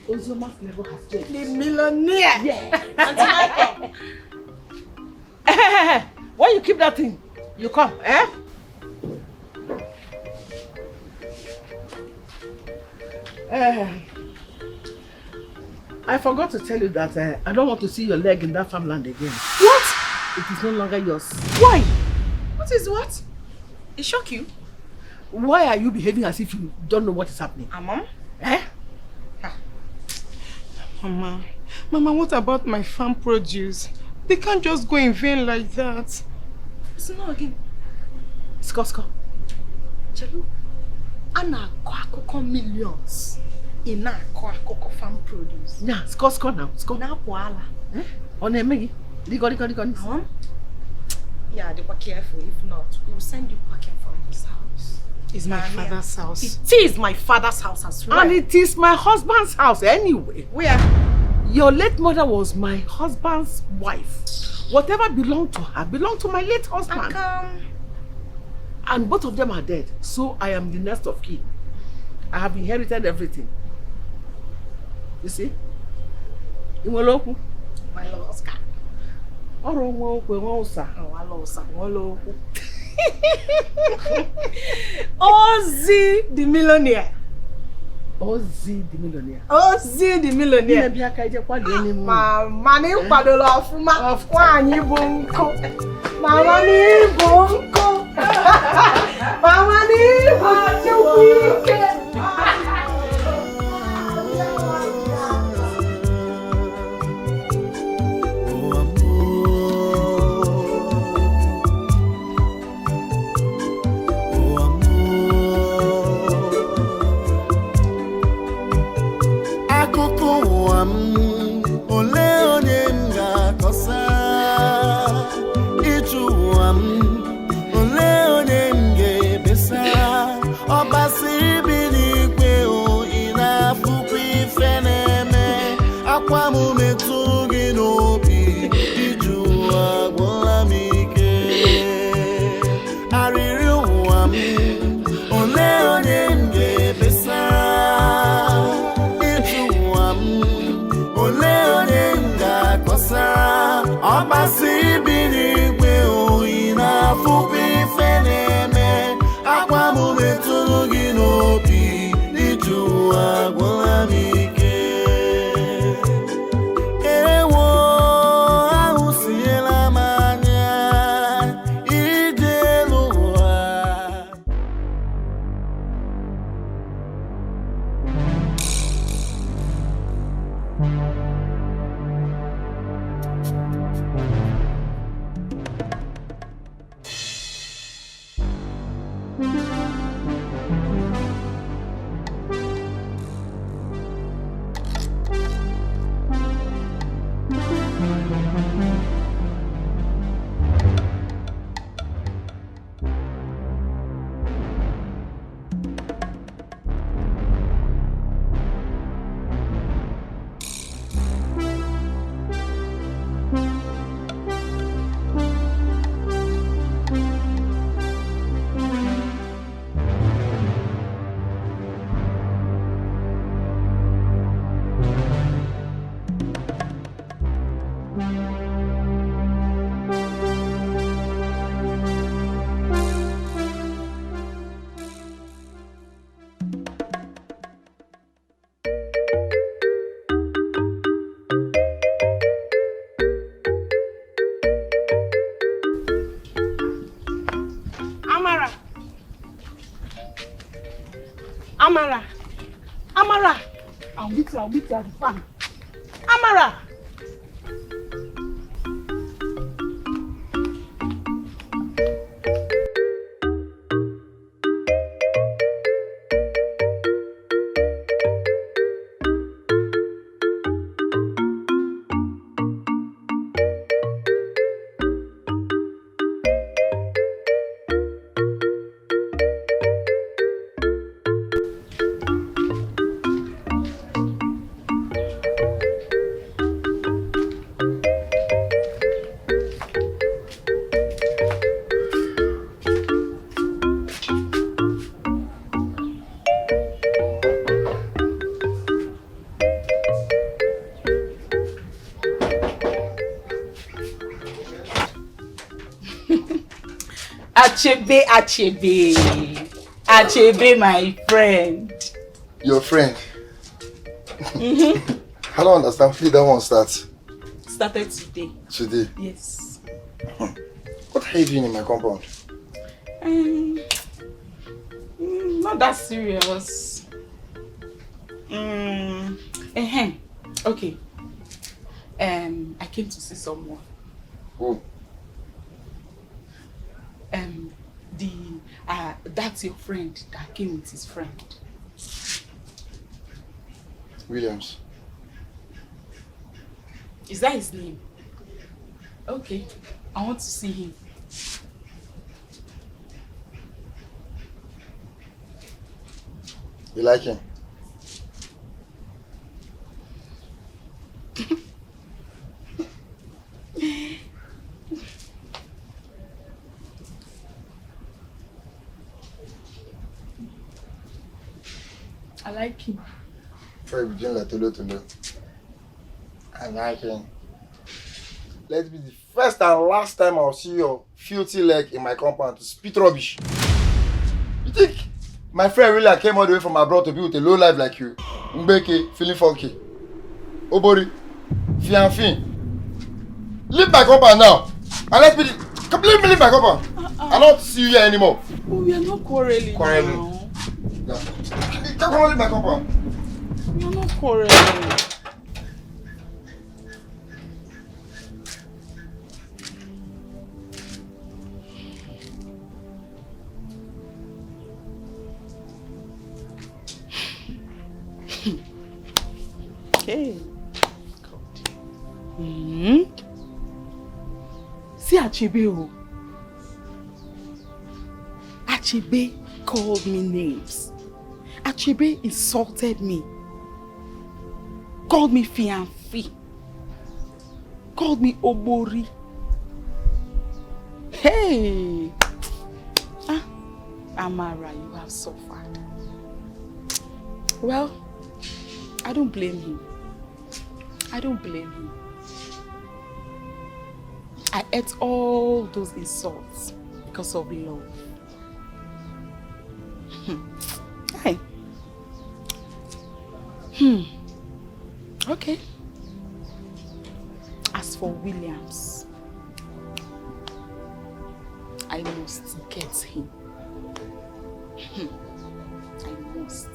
Ozioma's level has changed. The millionaire. Yeah. When you keep that thing, you come, eh? I forgot to tell you that I don't want to see your leg in that farmland again. What? It is no longer yours. Why? What is what? It shock you? Why are you behaving as if you don't know what is happening? Mom? Eh? Mama, what about my farm produce? They can't just go in vain like that. It's not again. Score. Chelu, Anna Kwakoko millions in a Kwakoko farm produce. Yeah, score now. Score. Now, Poala. On a Maggie. Digo. Yeah, they were careful. If not, we'll send you packing from this house. It's my father's house. It is my father's house as well. And it is my husband's house anyway. Where? Your late mother was my husband's wife. Whatever belonged to her belonged to my late husband. And both of them are dead. So I am the next of kin. I have inherited everything. You see? My love, Oscar. Ozzy the millionaire. Ozzy the millionaire. Ozzy the millionaire. Mama ni padolo afuma wanyi bonko. Mama ni bonko. Mama ni bonko. Amara. I'll meet you at the farm. Amara. Achebe, my friend. Your friend? I don't understand. Please, that one start. Started today. Today? Yes. What are you doing in my compound? Not that serious. Okay. I came to see someone. Who? That's your friend that came with his friend. Williams. Is that his name? Okay. I want to see him. You like him? I like him. Try between like Tolo. I like him. Let it be the first and last time I'll see your filthy leg in my compound to spit rubbish. You think my friend really came all the way from abroad to be with a low life like you? Mbeke, feeling funky. Obori, Fianfin. Leave my compound now. And let me completely leave my compound. I don't see you here anymore. Oh, we are not quarreling. Quarreling. Yeah. Come on, leave my compound. We are not quarreling. Okay. God. See Achebe. Achebe called me names. Achebe insulted me. Called me fiancé. Called me Obori. Hey! Amara, you have suffered. Well, I don't blame him. I don't blame him. I ate all those insults because of love. Hey. Okay. As for Williams, I must get him. I must.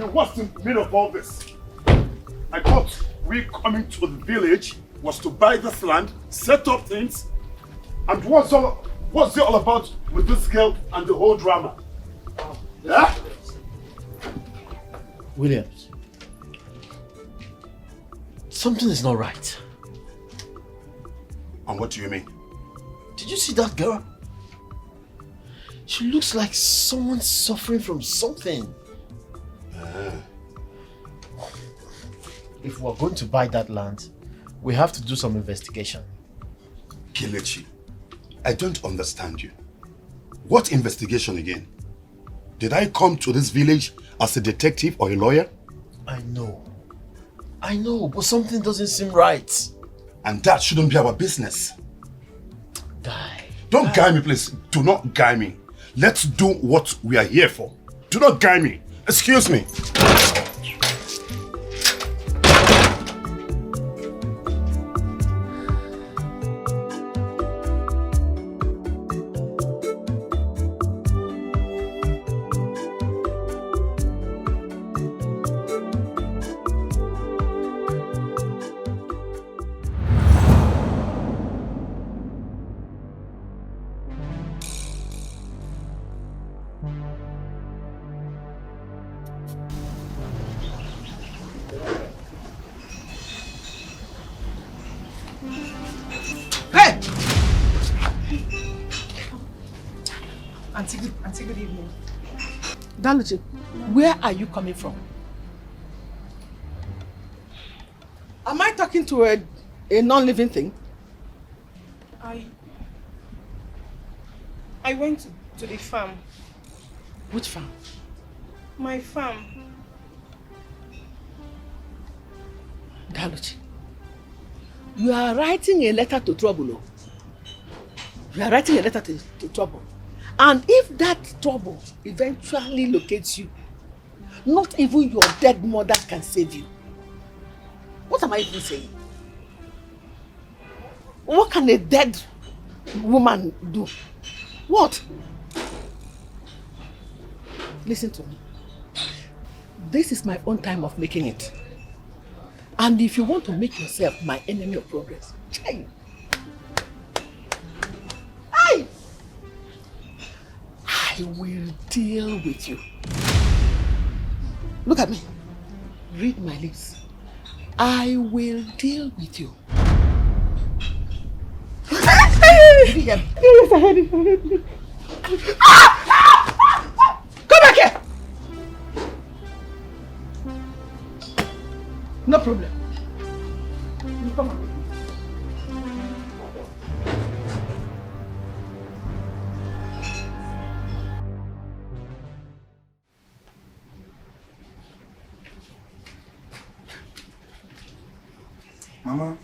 mean, what's the meaning of all this? I thought we coming to the village was to buy this land, set up things, and what's it all about with this girl and the whole drama? Yeah? Williams, something is not right. And what do you mean? Did you see that girl? She looks like someone suffering from something. If we're going to buy that land, we have to do some investigation. Kelechi, I don't understand you. What investigation again? Did I come to this village as a detective or a lawyer? I know, but something doesn't seem right. And that shouldn't be our business. Guy. Don't guide me, please. Do not guide me. Let's do what we are here for. Do not guide me. Excuse me. Auntie, good evening. Daluchi, where are you coming from? Am I talking to a non-living thing? I went to the farm. Which farm? My farm. Daluchi, you are writing a letter to trouble. Oh. You are writing a letter to trouble. And if that trouble eventually locates you, not even your dead mother can save you. What am I even saying? What can a dead woman do? What? Listen to me. This is my own time of making it. And if you want to make yourself my enemy of progress, try. I will deal with you. Look at me. Read my lips. I will deal with you. Yes, I heard it. Come back here. No problem. You come on. Mama,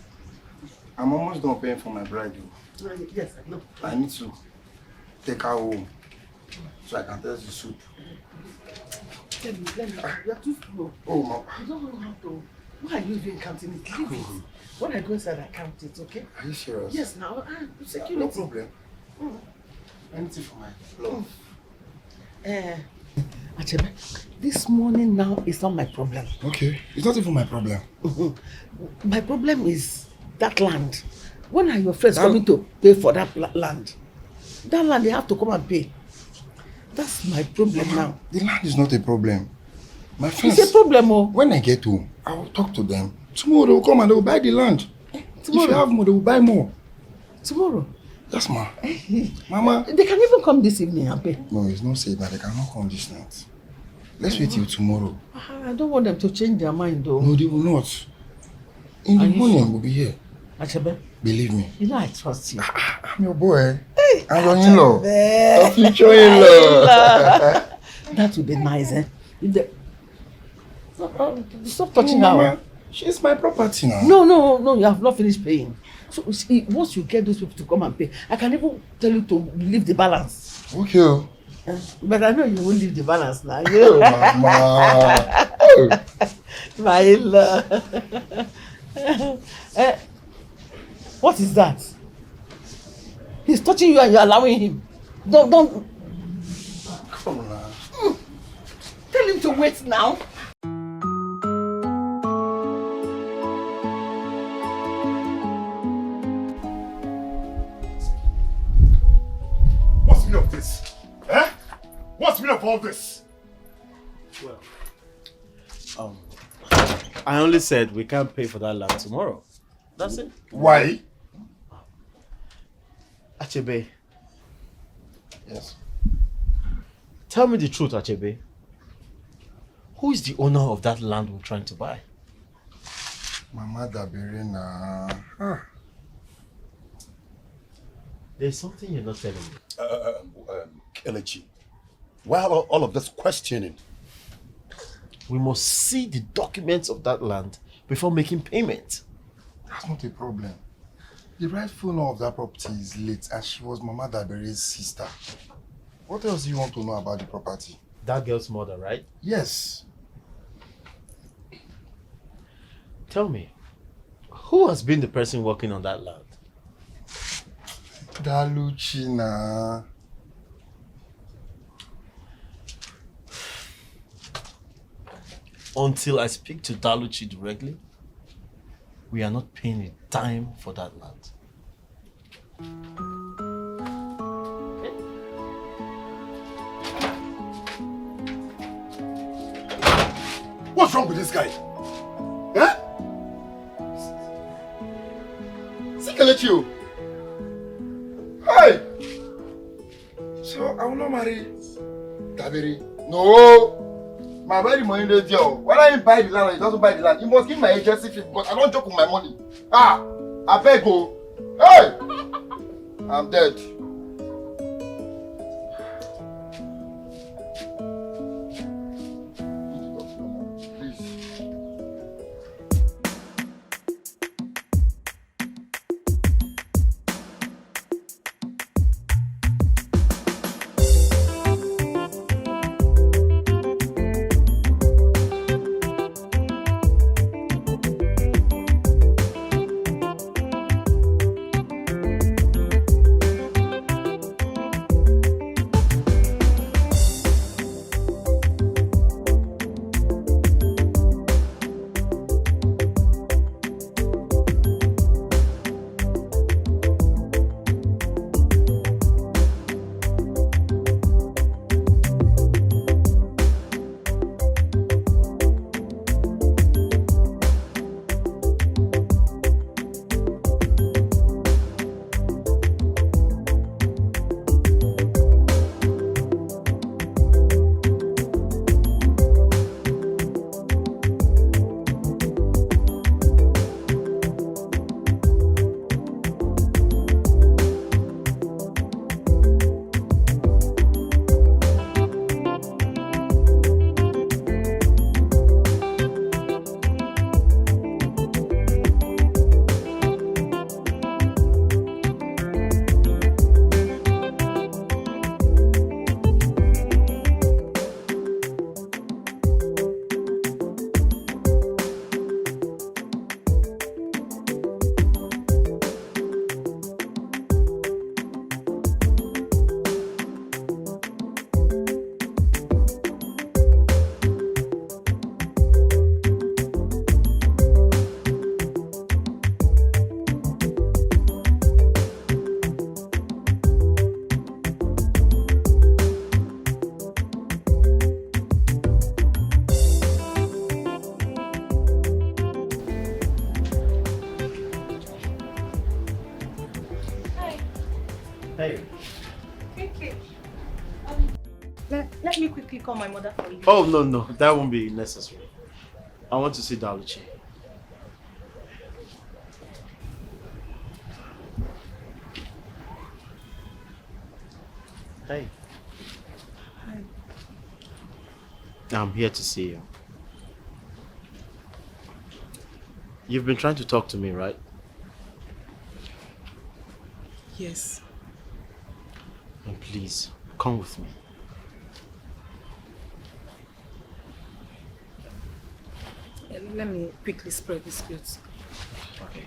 I'm almost done paying for my bride. Yes, I know. I need to take her home so I can test the soup. Let me. You are too slow. Oh, Mama. You don't know how to. Why are you even counting it? Leave it. When I go inside, I count it, okay? Are you serious? Yes, now. Security. No problem. Anything for my love. Achebe, this morning now is not my problem. Okay, it's not even my problem. My problem is that land. When are your friends coming to pay for that land? That land they have to come and pay. That's my problem now. The land is not a problem. My friends. It's a problem, oh. When I get home, I will talk to them. Tomorrow they will come and they will buy the land. Tomorrow? If you have more, they will buy more. Tomorrow? Yes, ma. Mama. They can even come this evening and pay. No, it's not safe that they cannot come this night. Let's wait till tomorrow. I don't want them to change their mind though. No, they will not. In the morning, we'll be here. Achebe. Believe me. You know I trust you. I'm your boy. Hey, I'm your in-law. A future in-law. That would be nice, eh? Stop touching her. She's my property now. No, you have not finished paying. So see, once you get those people to come and pay, I can even tell you to leave the balance. Okay. But I know you won't leave the balance now. You know? Mama. My love. What is that? He's touching you and you're allowing him. Don't. Come on now. Tell him to wait now. What's the meaning of all this? Well, I only said we can't pay for that land tomorrow. That's it. Why? Achebe. Yes. Tell me the truth, Achebe. Who is the owner of that land we're trying to buy? Mama Dabirina. There's something you're not telling me. Kelechi, why all of this questioning? We must see the documents of that land before making payment. That's not a problem. The rightful owner of that property is late, and she was Mama Dabiri's sister. What else do you want to know about the property? That girl's mother, right? Yes. Tell me, who has been the person working on that land? Daluchina. Until I speak to Daluchi directly, we are not paying a dime for that land. What's wrong with this guy? Eh? See Kelechi. Hey! So I will not marry Dabiri. No! My buy the money in the deal. Whether he buy the land or he doesn't buy the land, he must give my agency fee because I don't joke with my money. Ah! I beg you. Hey! I'm dead. Hey. Okay. Let me quickly call my mother for you. Oh, no, that won't be necessary. I want to see Daluchi. Hey. Hi. I'm here to see you. You've been trying to talk to me, right? Yes. And please, come with me. Let me quickly spread this clothes. Okay.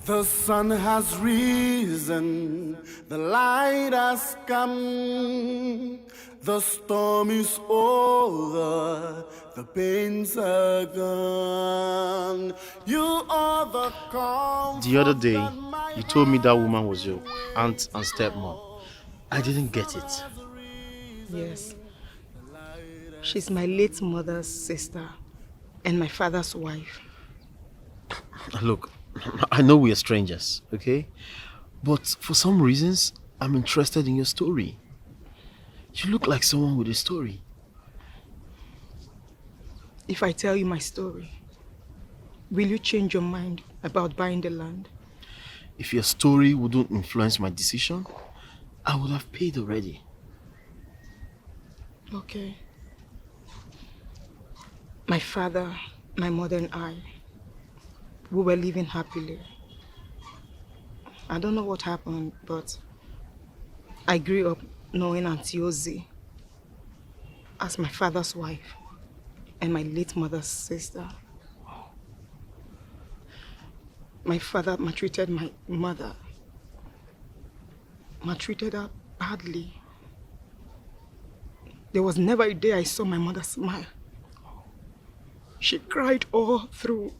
The sun has risen, the light has come, the storm is over, the pains are gone. You are the comfort. The other day, you told me that woman was your aunt and stepmom. I didn't get it. Yes. She's my late mother's sister and my father's wife. Look, I know we are strangers, okay? But for some reasons, I'm interested in your story. You look like someone with a story. If I tell you my story, will you change your mind about buying the land? If your story wouldn't influence my decision, I would have paid already. Okay. My father, my mother and I, we were living happily. I don't know what happened, but I grew up knowing Auntie Ozzy as my father's wife and my late mother's sister. My father maltreated my mother, maltreated her badly. There was never a day I saw my mother smile. She cried all through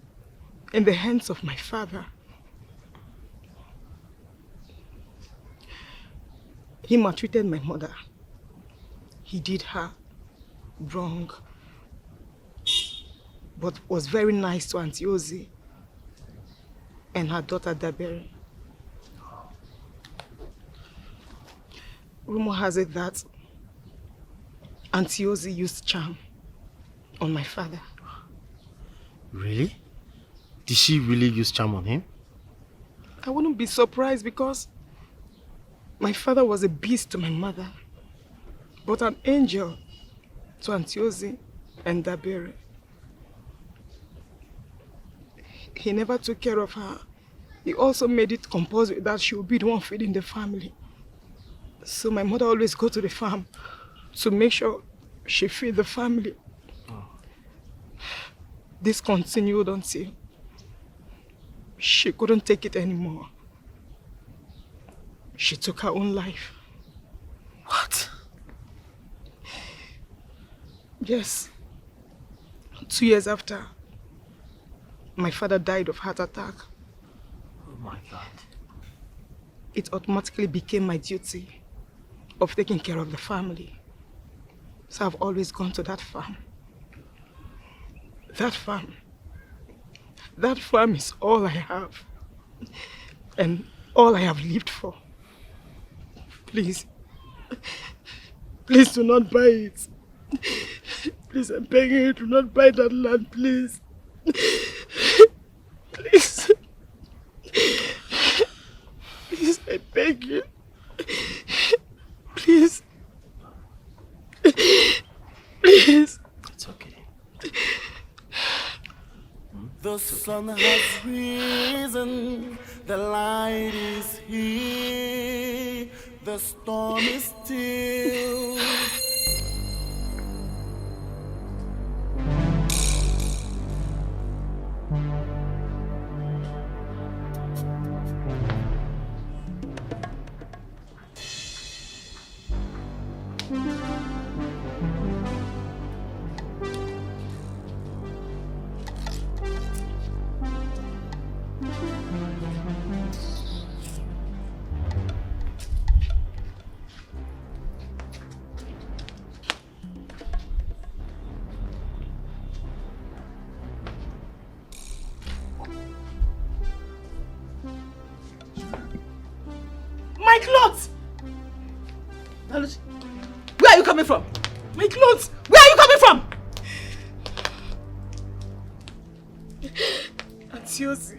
in the hands of my father. He maltreated my mother. He did her wrong, but was very nice to Auntie Ozzy and her daughter Dabere. Rumor has it that Auntie Ozzy used charm on my father. Really? Did she really use charm on him? I wouldn't be surprised because my father was a beast to my mother, but an angel to Auntie Ozzy and Dabere. He never took care of her. He also made it compulsory that she would be the one feeding the family. So my mother always go to the farm to make sure she feed the family. Oh. This continued until she couldn't take it anymore. She took her own life. What? Yes. 2 years after, my father died of heart attack. Oh my God. It automatically became my duty of taking care of the family. So I've always gone to that farm. That farm is all I have. And all I have lived for. Please. Please do not buy it. Please, I'm begging you, do not buy that land, please. Please. Please, I beg you. Please. Please. It's okay. The sun has risen, the light is here, the storm is still. My clothes! Where are you coming from? My clothes! Where are you coming from? Auntie Ozzy,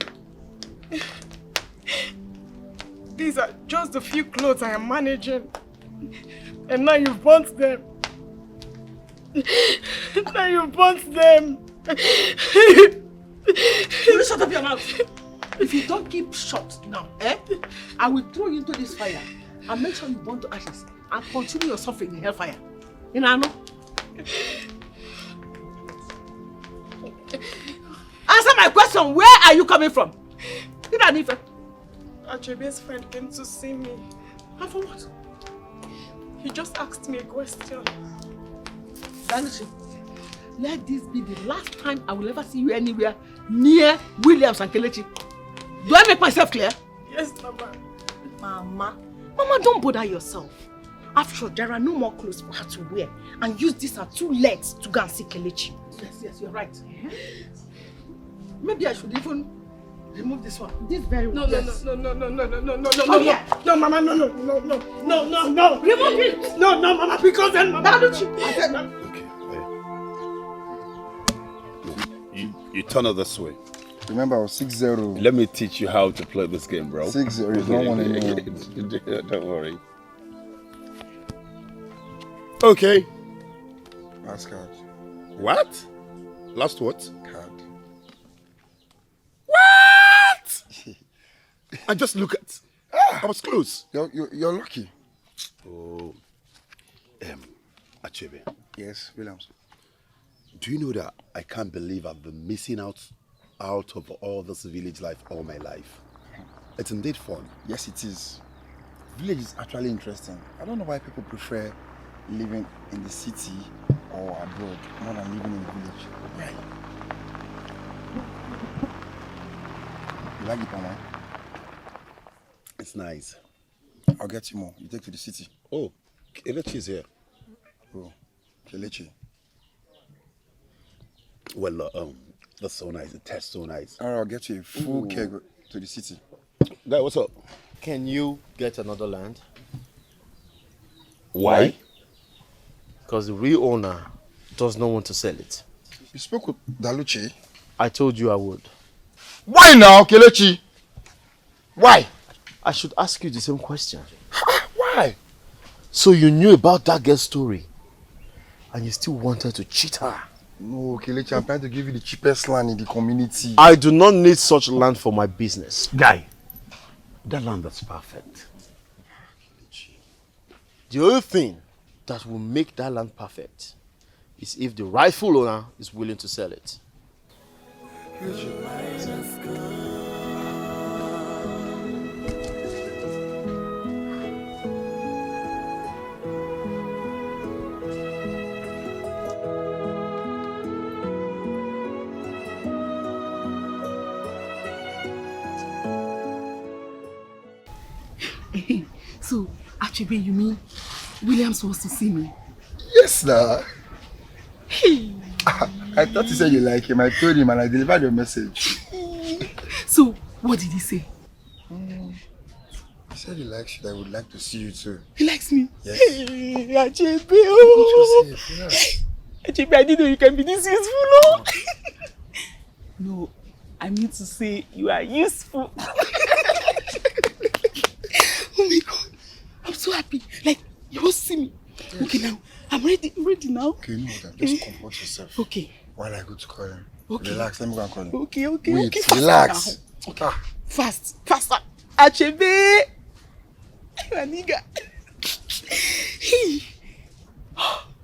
these are just the few clothes I am managing. And now you've burnt them. Now you've burnt them. Will you shut up your mouth? If you don't keep shut now, I will throw you into this fire and make sure you burn to ashes and continue your suffering in hellfire. You know? Answer my question. Where are you coming from? Achebe's friend came to see me. And for what? He just asked me a question. Danishi, let this be the last time I will ever see you anywhere near Williams and Kelechi. Do I make myself clear? Yes, Mama. Mama, don't bother yourself. After all, there are no more clothes for her to wear. And use this her 2 legs to go and see Kelechi. Yes, you're right. Maybe I should even remove this one. This very one. No, Yes. no, Mama, no. Remove it! No, Mama, because then Mama. Daluchi! I said, no. Okay, you turn it this way. Remember, I was 6-0. Let me teach you how to play this game, bro. 6-0, you don't want to know. Don't worry. Okay. Last card. What? Last what? Card. What? I just look at. I was close. You're lucky. Oh. Achebe. Yes, Williams. Do you know that I can't believe I've been missing out of all this village life all my life? It's indeed fun. Yes, it is. Village is actually interesting. I don't know why people prefer living in the city or abroad more than living in the village. Why? You like it, Mama? It's nice. I'll get you more. You take to the city. Oh, Kelechi is here. Oh, Kelechi. Well, that's so nice. It tastes so nice. All right, I'll get you a full keg to the city. Guy, what's up? Can you get another land? Why? Because the real owner does not want to sell it. You spoke with Daluchi. I told you I would. Why now, Kelechi? Why? I should ask you the same question. Why? So you knew about that girl's story and you still wanted to cheat her? No, Kelechi, I'm trying to give you the cheapest land in the community. I do not need such land for my business. Guy, that land is perfect. The only thing that will make that land perfect is if the rightful owner is willing to sell it. So, Achebe, you mean Williams wants to see me? Yes, nah. I thought you said you like him. I told him and I delivered your message. So, what did he say? He said he likes you, that I would like to see you too. He likes me? Yes. Hey, Achebe, oh. Achebe, I didn't know you can be this useful, no? No, I mean to say you are useful. Oh my God, I'm so happy. Like, you will see me. Yes. Okay, now, I'm ready now. Okay, you know what, just comport yourself. Okay. While I go to call him. Okay. Relax, let me go and call him. Okay. Wait, okay. relax. Okay. Faster. Achebe! My nigga.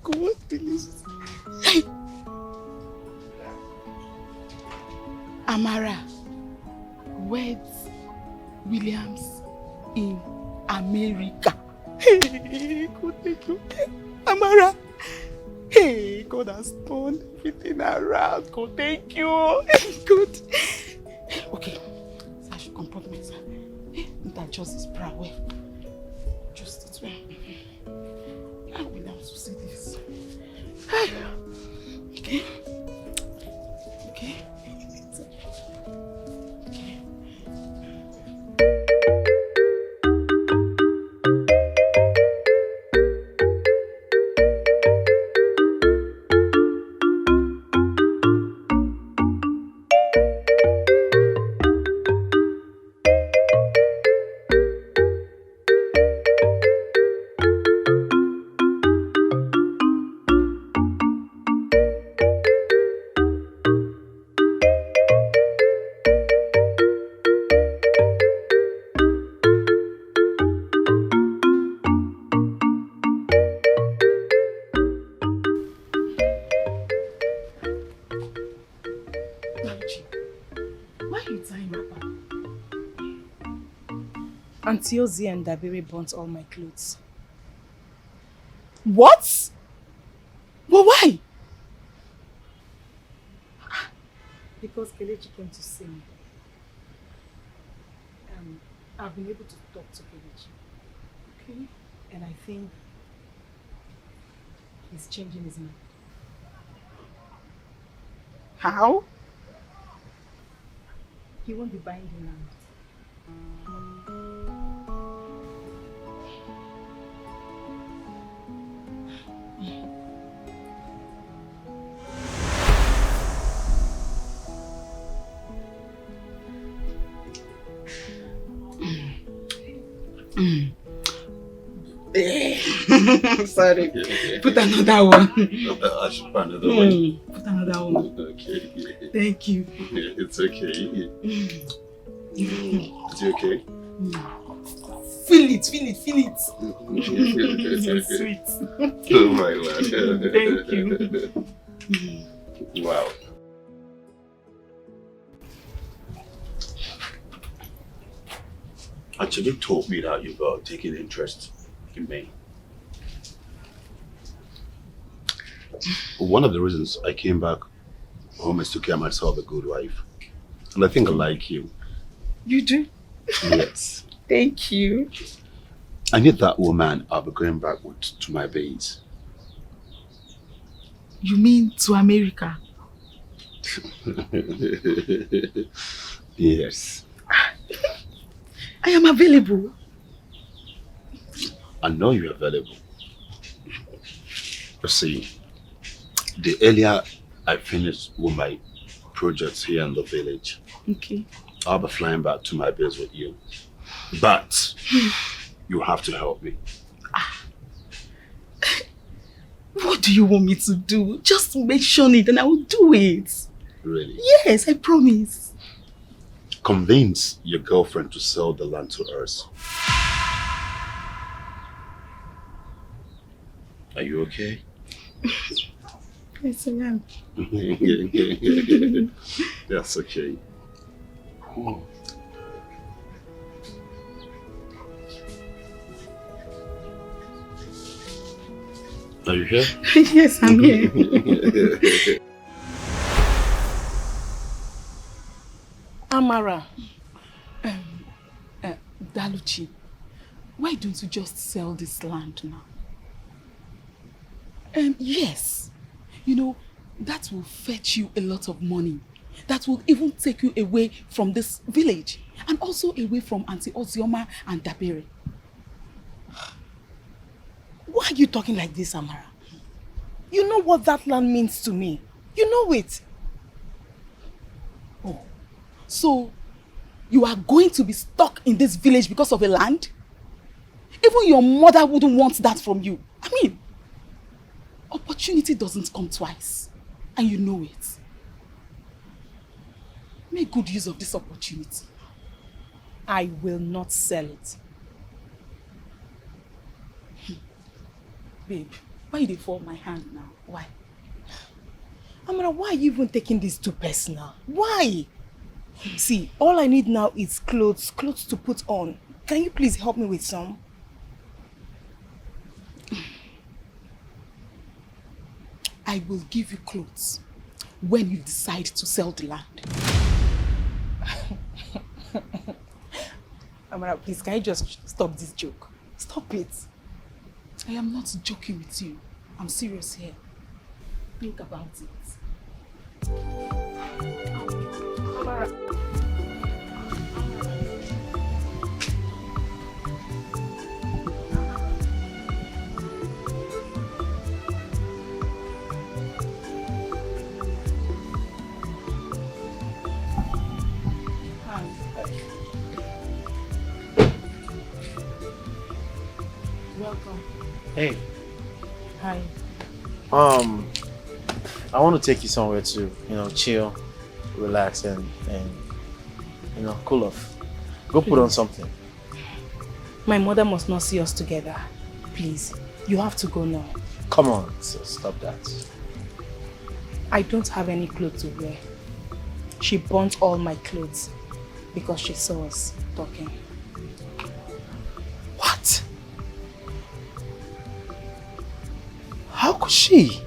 Come on, please. Amara, weds Williams in America. Hey, God, thank you. Amara. Hey, God has turned everything around. God, thank you. Good. Okay, so I should comport myself. Don't adjust this bra well. Just it well. I will have to see this. Okay. Auntie Ozi and Dabiri burnt all my clothes. What? But why? Because Kelechi came to see me. I've been able to talk to Kelechi. Okay. And I think He's changing his mind. How? He won't be buying the land. Sorry. Put another one. I should find another one. Put another one. Okay. Thank you. It's okay. Is it okay? Feel it. It's sweet. Oh my God. Thank you. Wow. Actually told me that you've taken interest in me. One of the reasons I came back home is to care myself a good wife. And I think I like you. You do? Yes. Thank you. I need that woman I'll be going back with to my base. You mean to America? Yes. I am available. I know you're available. You see, the earlier I finish with my projects here in the village, Okay. I'll be flying back to my base with you. But you have to help me. What do you want me to do? Just mention it and I will do it. Really? Yes, I promise. Convince your girlfriend to sell the land to us. Are you okay? Yes, I am. That's okay. Are you here? Yes, I'm here. Amara, Daluchi, why don't you just sell this land now? Yes, you know, that will fetch you a lot of money. That will even take you away from this village and also away from Auntie Ozioma and Dabere. Why are you talking like this, Amara? You know what that land means to me. You know it. Oh, so you are going to be stuck in this village because of a land? Even your mother wouldn't want that from you. I mean, opportunity doesn't come twice, and you know it. Make good use of this opportunity. I will not sell it. Babe, why you dey fall my hand now? Why? Amara, why are you even taking this too personal? Why? See, all I need now is clothes to put on. Can you please help me with some? I will give you clothes when you decide to sell the land. Amara, please, can you just stop this joke? Stop it. I am not joking with you. I'm serious here. Think about it. Amara. Welcome. Hey. Hi. I want to take you somewhere to, chill, relax, and cool off. Go put on something. My mother must not see us together. Please, you have to go now. Come on, so stop that. I don't have any clothes to wear. She burnt all my clothes because she saw us talking. What? How could she?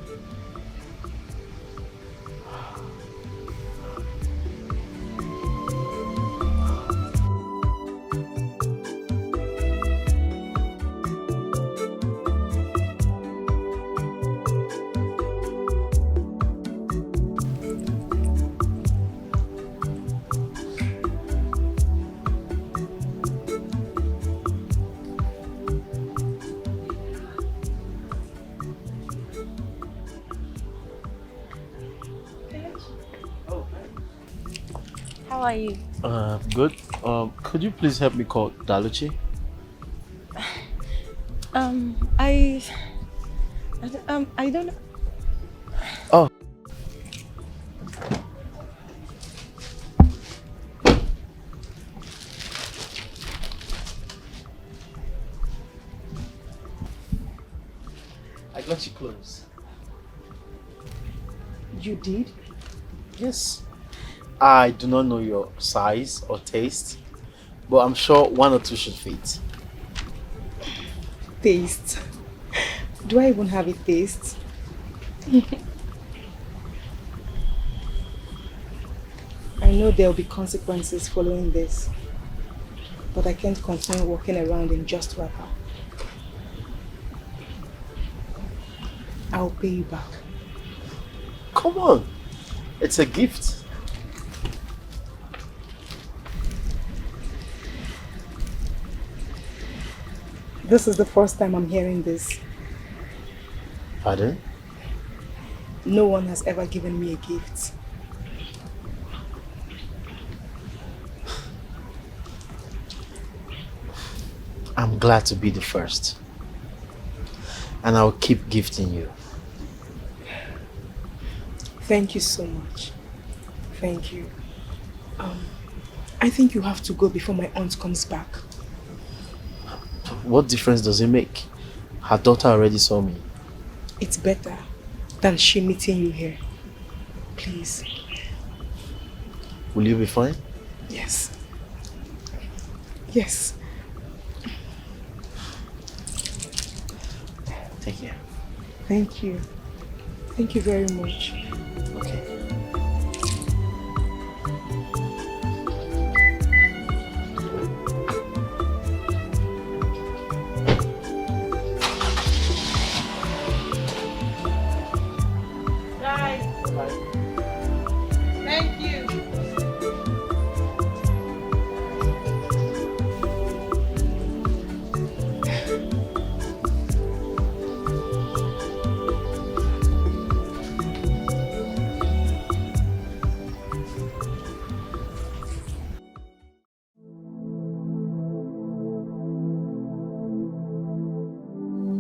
How are you? Good. Could you please help me call Daluchi? I don't know. Oh. I got you clothes. You did? Yes. I do not know your size or taste, but I'm sure one or two should fit. Taste. Do I even have a taste? I know there'll be consequences following this, but I can't continue walking around in just wrapper. I'll pay you back. Come on, it's a gift. This is the first time I'm hearing this. Pardon? No one has ever given me a gift. I'm glad to be the first. And I'll keep gifting you. Thank you so much. Thank you. I think you have to go before my aunt comes back. What difference does it make? Her daughter already saw me. It's better than she meeting you here. Please. Will you be fine? Yes. Yes. Take care. Thank you. Thank you very much. Okay. Thank you.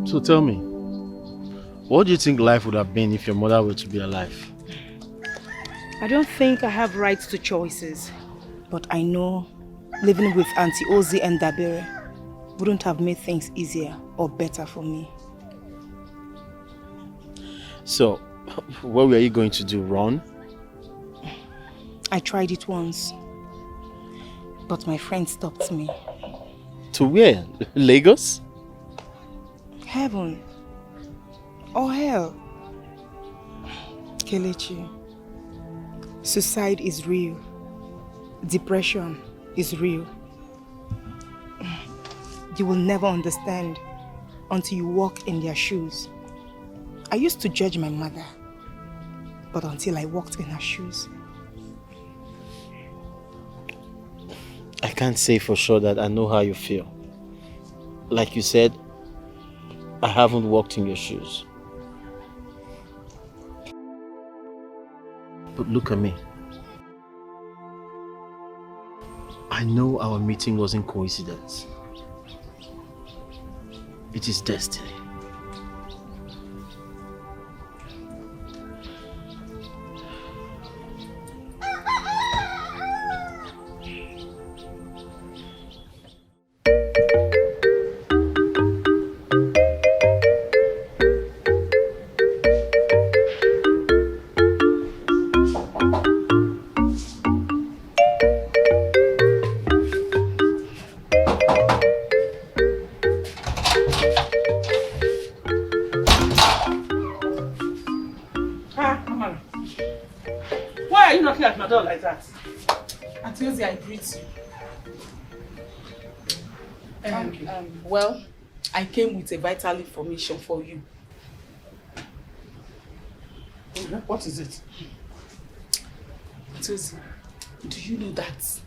So tell me, what do you think life would have been if your mother were to be alive? I don't think I have rights to choices, but I know living with Auntie Ozzy and Dabere wouldn't have made things easier or better for me. So, what were you going to do, run? I tried it once, but my friend stopped me. To where? Lagos? Heaven or hell. Kelechi, suicide is real. Depression is real. You will never understand until you walk in their shoes. I used to judge my mother, but until I walked in her shoes. I can't say for sure that I know how you feel. Like you said, I haven't walked in your shoes. But look at me. I know our meeting wasn't coincidence. It is destiny. Like that. Auntie Ozzy, I greet you. Well, I came with a vital information for you. What is it? Auntie Ozzy, do you know that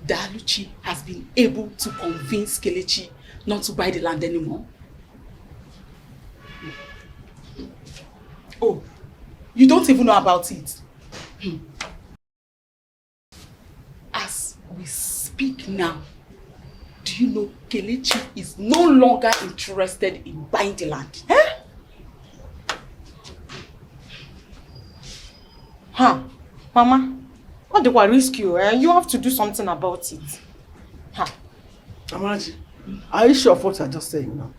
Daluchi has been able to convince Kelechi not to buy the land anymore? Oh, you don't even know about it. speak now, do you know Kelechi is no longer interested in buying the land? Eh? Huh? Mama, what do I risk you? You have to do something about it. Huh? Amarachi, are you sure of what you're just saying now?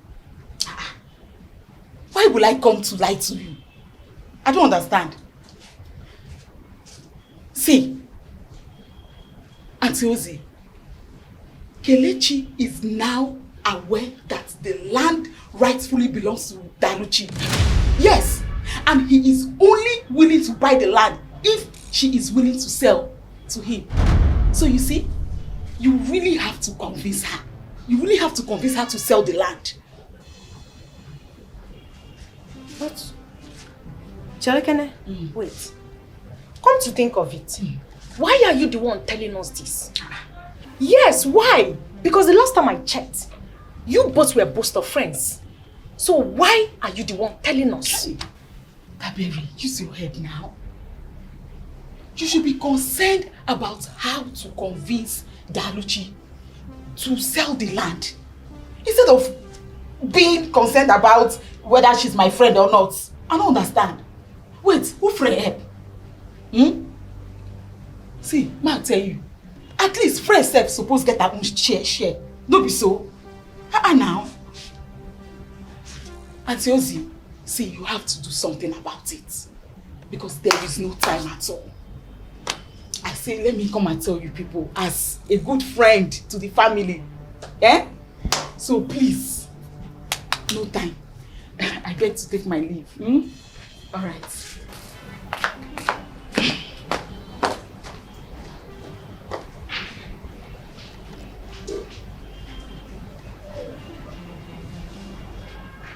Why will I come to lie to you? I don't understand. See, Auntie Ozi, Kelechi is now aware that the land rightfully belongs to Daluchi. Yes, and he is only willing to buy the land if she is willing to sell to him. So you see, you really have to convince her. You really have to convince her to sell the land. What? Chelekene, wait. Come to think of it, why are you the one telling us this? Yes, why? Because the last time I checked, you both were both of friends. So why are you the one telling us? Taberi, use your head now. You should be concerned about how to convince Daluchi to sell the land. Instead of being concerned about whether she's my friend or not. I don't understand. Wait, who friend help? See, ma tell you, at least friends self suppose get her own share. No be so. Now. Auntie Ozi, see, you have to do something about it. Because there is no time at all. I say, let me come and tell you people as a good friend to the family. Eh? So please, no time. I get to take my leave. All right.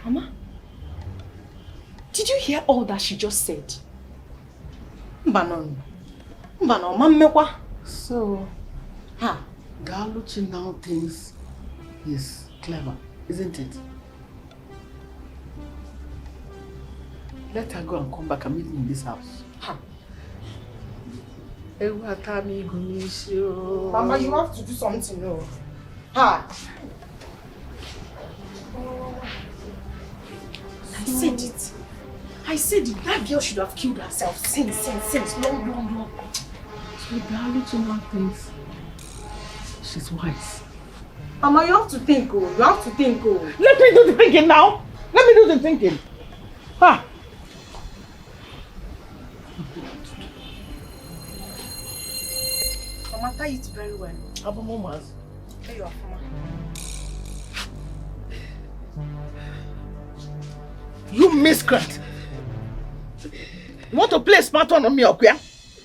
Mama, did you hear all that she just said? So, Daluchi now thinks he's clever, isn't it? Let her go and come back and meet me in this house. Mama, you have to do something, no. I said it. I said it. That girl should have killed herself since long. So Daluchi now thinks she's wise. Mama, you have to think, oh. You have to think, oh. Let me do the thinking now. Let me do the thinking. Mama, tie it very well. Abamomas. There you are, Mama. You miscreant. You want to play smart one on me, Okuya?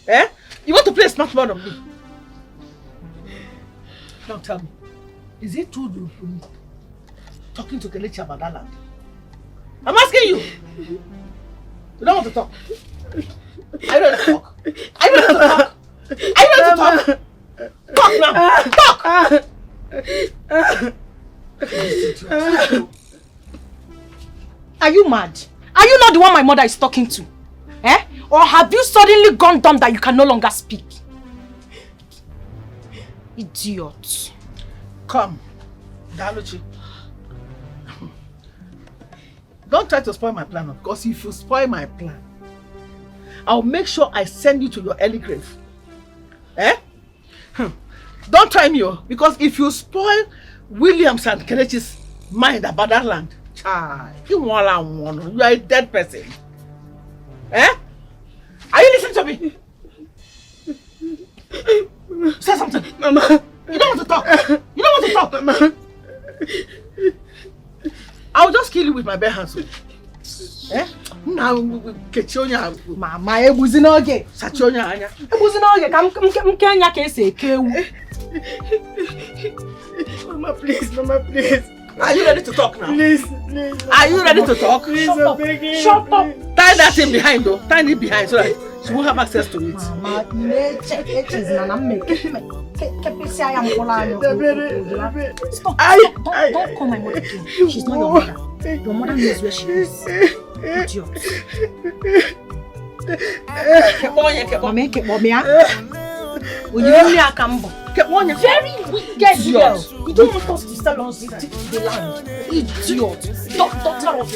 Eh? You want to play smart one on me? Now tell me, is it true you talking to Kelechi about that land? I'm asking you. You don't want to talk. Are you ready to talk? Are you ready to talk? Are you ready to talk? Talk now! Talk! Are you mad? Are you not the one my mother is talking to? Eh? Or have you suddenly gone dumb that you can no longer speak? Idiot. Come, Daluchi. Don't try to spoil my plan, because if you spoil my plan, I'll make sure I send you to your early grave. Eh? Don't try me, because if you spoil Williams and Kelechi's mind about that land, you are a dead person. Eh? Are you listening to me? Say something. Mama. You don't want to talk. You don't want to talk. Mama. I'll just kill you with my bare hands. Eh? Now, Kechonya. Mama, ebuzinoge. Sachonya anya. Ebuzinoge. Kenya kese kewu. Mama, please. Are you ready to talk now? Please. Are you ready to talk? Please, Shut up. Shut up. Tie that thing behind though. Tie it behind so that she won't have access to it. Mama, stop. Don't call my mother again. She's not your mother. Your mother knows where she is. Idiot. Mama, Will you only a cambo? Very wicked girl. You don't want us to sell us the land. Idiot. Daughter of a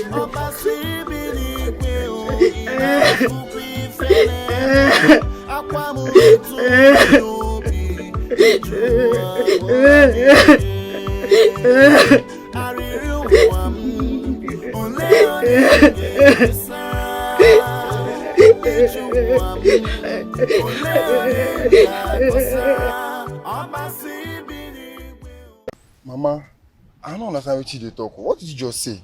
Mama, I don't understand what you talk. What did you just say?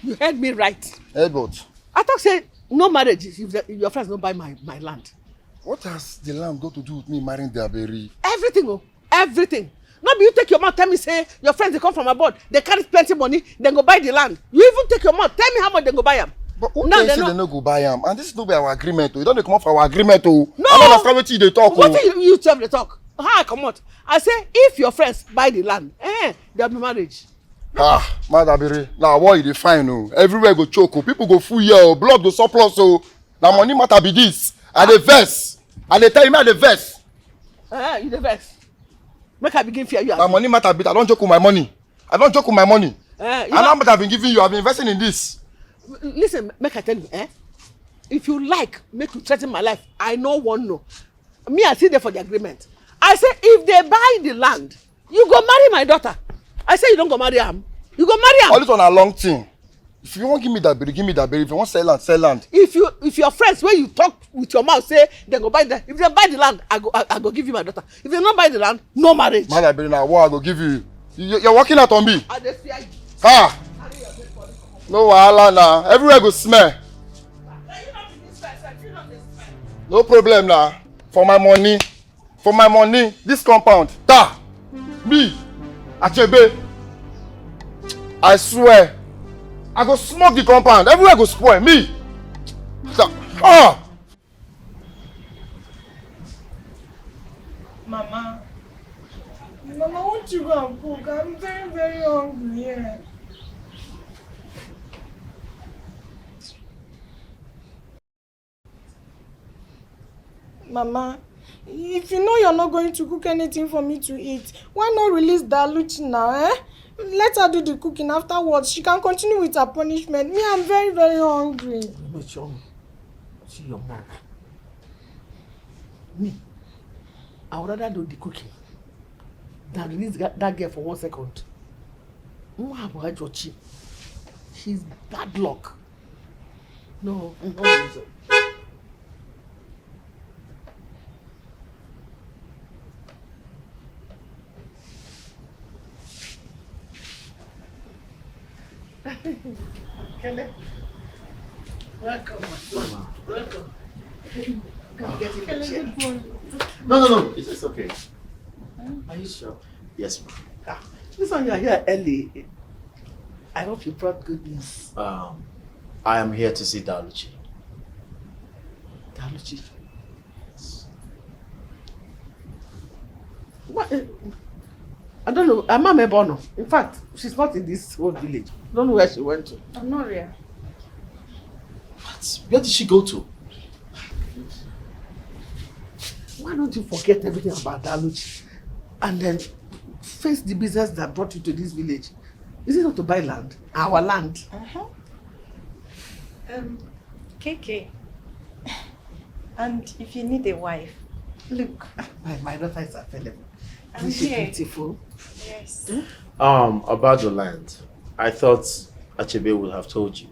You heard me right. Heard what? I thought say no marriage if your friends don't buy my land. What has the land got to do with me marrying Diaberi? Everything, oh, everything. Not be you take your mouth, tell me say your friends they come from abroad, they carry plenty money, then go buy the land. You even take your mouth, tell me how much they go buy them. But who tell you say they no go buy them? And this is not by our agreement. Oh. You don't come off our agreement. Oh. No. I don't understand what they talk. What you tell me talk? How I come out? I say if your friends buy the land, there'll be marriage. Ah, Madabiri. Now what you define? Oh. Everywhere go choke. Oh. People go full here. Oh. Blood go surplus. Oh. Now money matter be this. And the verse. And they tell me the verse. You the verse. Make I begin fear you. Now money matter be. I don't joke with my money. I don't joke with my money. And how much I've been giving you, I've been investing in this. Listen, make I tell you, if you like, make you threaten my life. I no one know. Me, I sit there for the agreement. I say, if they buy the land, you go marry my daughter. I say, you don't go marry him. You go marry him. All this on a long thing. If you want give me that berry, give me that berry. If you want sell land, sell land. If your friends, when you talk with your mouth, say they go buy the. If they buy the land, I go give you my daughter. If they not buy the land, no marriage. Man, berry now, what I go give you? You're working out on me. I dey fear you. Ah. No wahala now. Everywhere go smell. No problem now. For my money, this compound. Ta. Me. Achebe. I swear. I go smoke the compound. Everywhere go spoil. Me. Ta. Ah. Mama, won't you go and cook? I'm very, very hungry here. Mama, if you know you're not going to cook anything for me to eat, why not release Daluchi now, Let her do the cooking afterwards. She can continue with her punishment. Me, I'm very, very hungry. No, Chioma. See your mom. Me, I would rather do the cooking than release that girl for 1 second. Nwaoha, she's bad luck. No, no reason. Kele. Welcome, Mama. Welcome. Come get in the chair. No. It's okay. Are you sure? Yes, ma'am. This one you are here early. I hope you brought good news. I am here to see Daluchi. Daluchi? What? I don't know. I'm not Mebono. In fact, she's not in this whole village. I don't know where she went to. I'm not here. What? Where did she go to? Why don't you forget everything about Daluchi and then face the business that brought you to this village? Is it not to buy land? Our land. KK. And if you need a wife, look. My daughter is available. I'm Is she here. beautiful? Yes. About the land. I thought Achebe would have told you.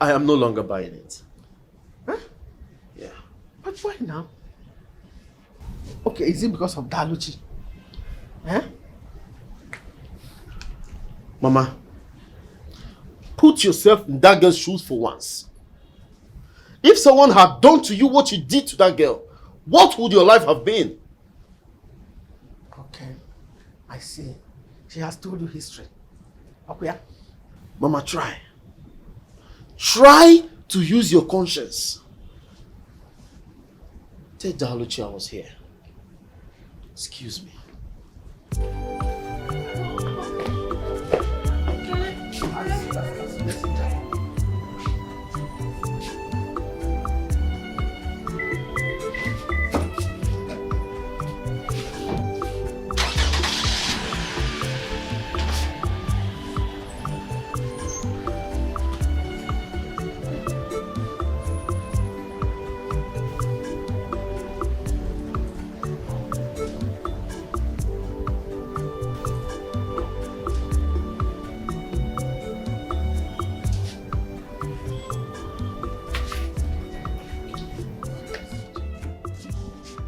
I am no longer buying it. Huh? Yeah. But why now? Okay, is it because of Daluchi? Huh? Mama, put yourself in that girl's shoes for once. If someone had done to you what you did to that girl, what would your life have been? Okay, I see. She has told you history. Okay. Mama, try. Try to use your conscience. Tell Daluchi I was here. Excuse me.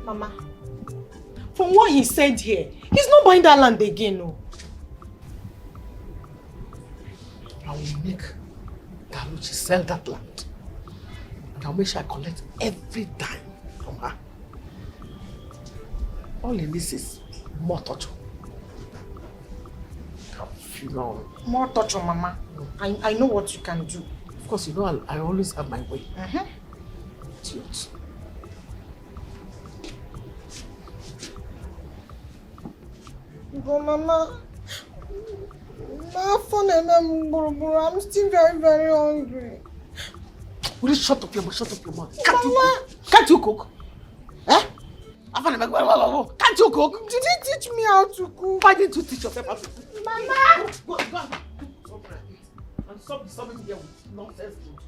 Mama, from what he said here, he's not buying that land again, no. I will make Daluchi sell that land. And I'll make sure I collect every dime from her. All he needs is more torture. More torture, Mama. I know what you can do. Of course, you know I always have my way. Idiot. But Mama, I'm still very, very hungry. Will you shut up your mouth? Shut up your mouth. Can't you cook? Eh? Can't you cook? Did you teach me how to cook? Why didn't you teach yourself how to cook? Mama! Go and stop disturbing here with nonsense food.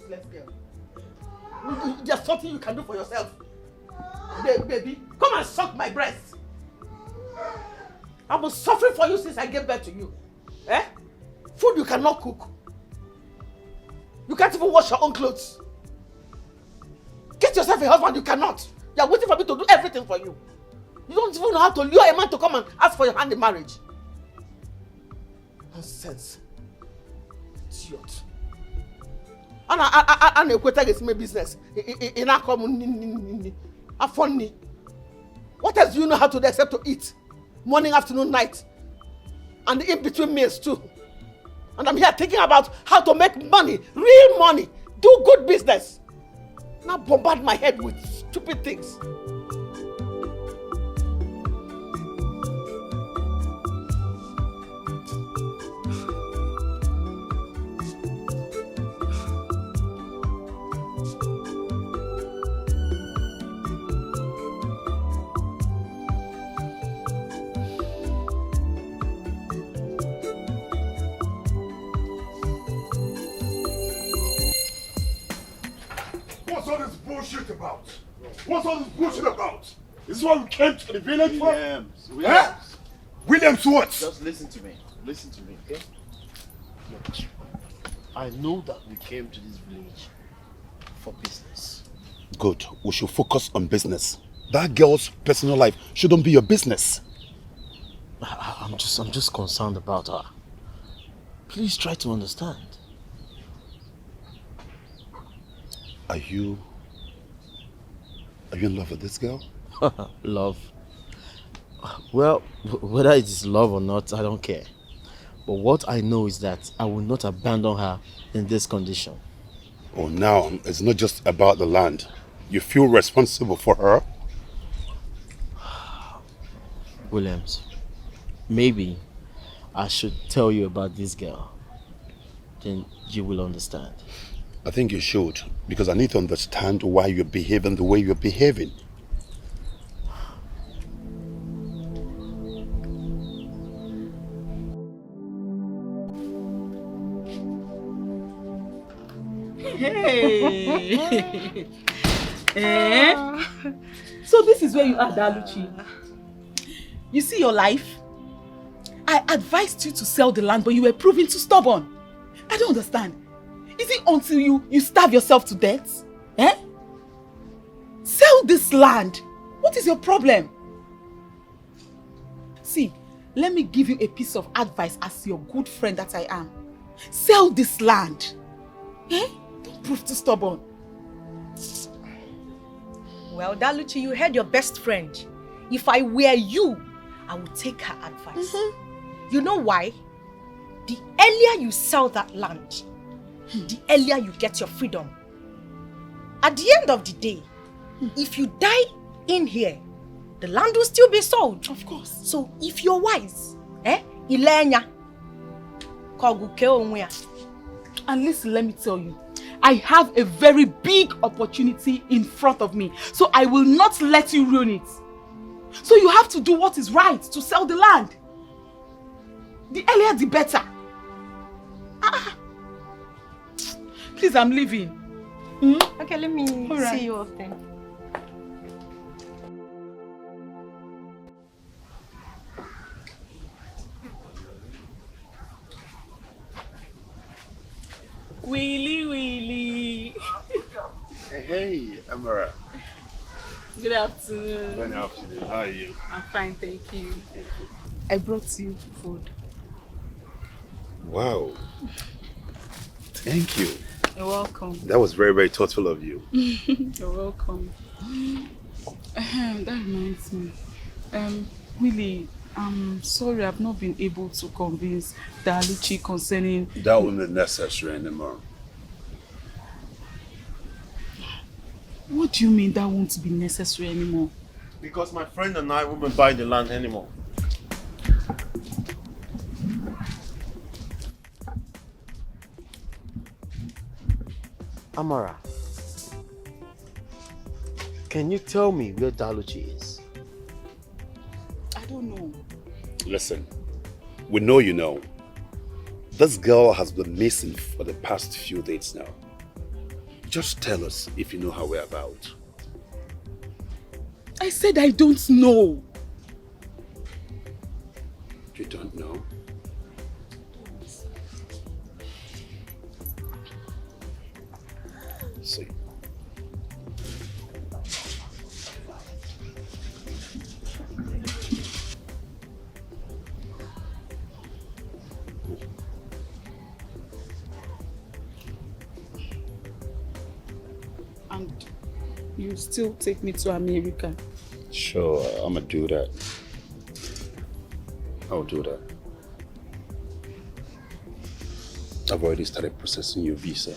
Useless girl. There's something you can do for yourself. Baby, come and suck my breast. I was suffering for you since I gave birth to you. Eh? Food you cannot cook. You can't even wash your own clothes. Get yourself a husband, you cannot. You are waiting for me to do everything for you. You don't even know how to lure a man to come and ask for your hand in marriage. Nonsense. Idiot. And equator is my business. In our common, funny. What else do you know how to do except to eat? Morning, afternoon, night. And in between meals too. And I'm here thinking about how to make money, real money, do good business. Not bombard my head with stupid things. What's all this bullshit about? What's all this bullshit about? Is this what we came to the village for? Williams. Huh? Williams what? Just listen to me. Listen to me, okay? Look, I know that we came to this village for business. Good. We should focus on business. That girl's personal life shouldn't be your business. I'm just concerned about her. Please try to understand. Are you in love with this girl? Love? Well, whether it is love or not, I don't care. But what I know is that I will not abandon her in this condition. Oh, now it's not just about the land. You feel responsible for her? Williams, maybe I should tell you about this girl. Then you will understand. I think you should, because I need to understand why you're behaving the way you're behaving. Hey! Eh? So this is where you are, Daluchi. You see your life? I advised you to sell the land, but you were proving too stubborn. I don't understand. Is it until you starve yourself to death? Eh? Sell this land. What is your problem? See, let me give you a piece of advice as your good friend that I am. Sell this land. Eh? Don't prove too stubborn. Well, Daluchi, you heard your best friend. If I were you, I would take her advice. You know why? The earlier you sell that land, the earlier you get your freedom. At the end of the day, if you die in here, the land will still be sold. Of course. So if you're wise, Ilenya, and listen, let me tell you, I have a very big opportunity in front of me, so I will not let you ruin it. So you have to do what is right to sell the land. The earlier the better. Please, I'm leaving. Okay, let me see you off then. Willy. Hey, Amara. Good afternoon. Good afternoon. How are you? I'm fine, thank you. I brought you food. Wow. Thank you. You're welcome. That was very, very thoughtful of you. You're welcome. That reminds me. Willie, I'm sorry I've not been able to convince Daluchi concerning... That won't be necessary anymore. What do you mean that won't be necessary anymore? Because my friend and I won't buy the land anymore. Amara, can you tell me where Daluchi is? I don't know. Listen, we know you know. This girl has been missing for the past few days now. Just tell us if you know her whereabouts. I said I don't know. You don't know? See. And you still take me to America? Sure, I'm gonna do that. I'll do that. I've already started processing your visa.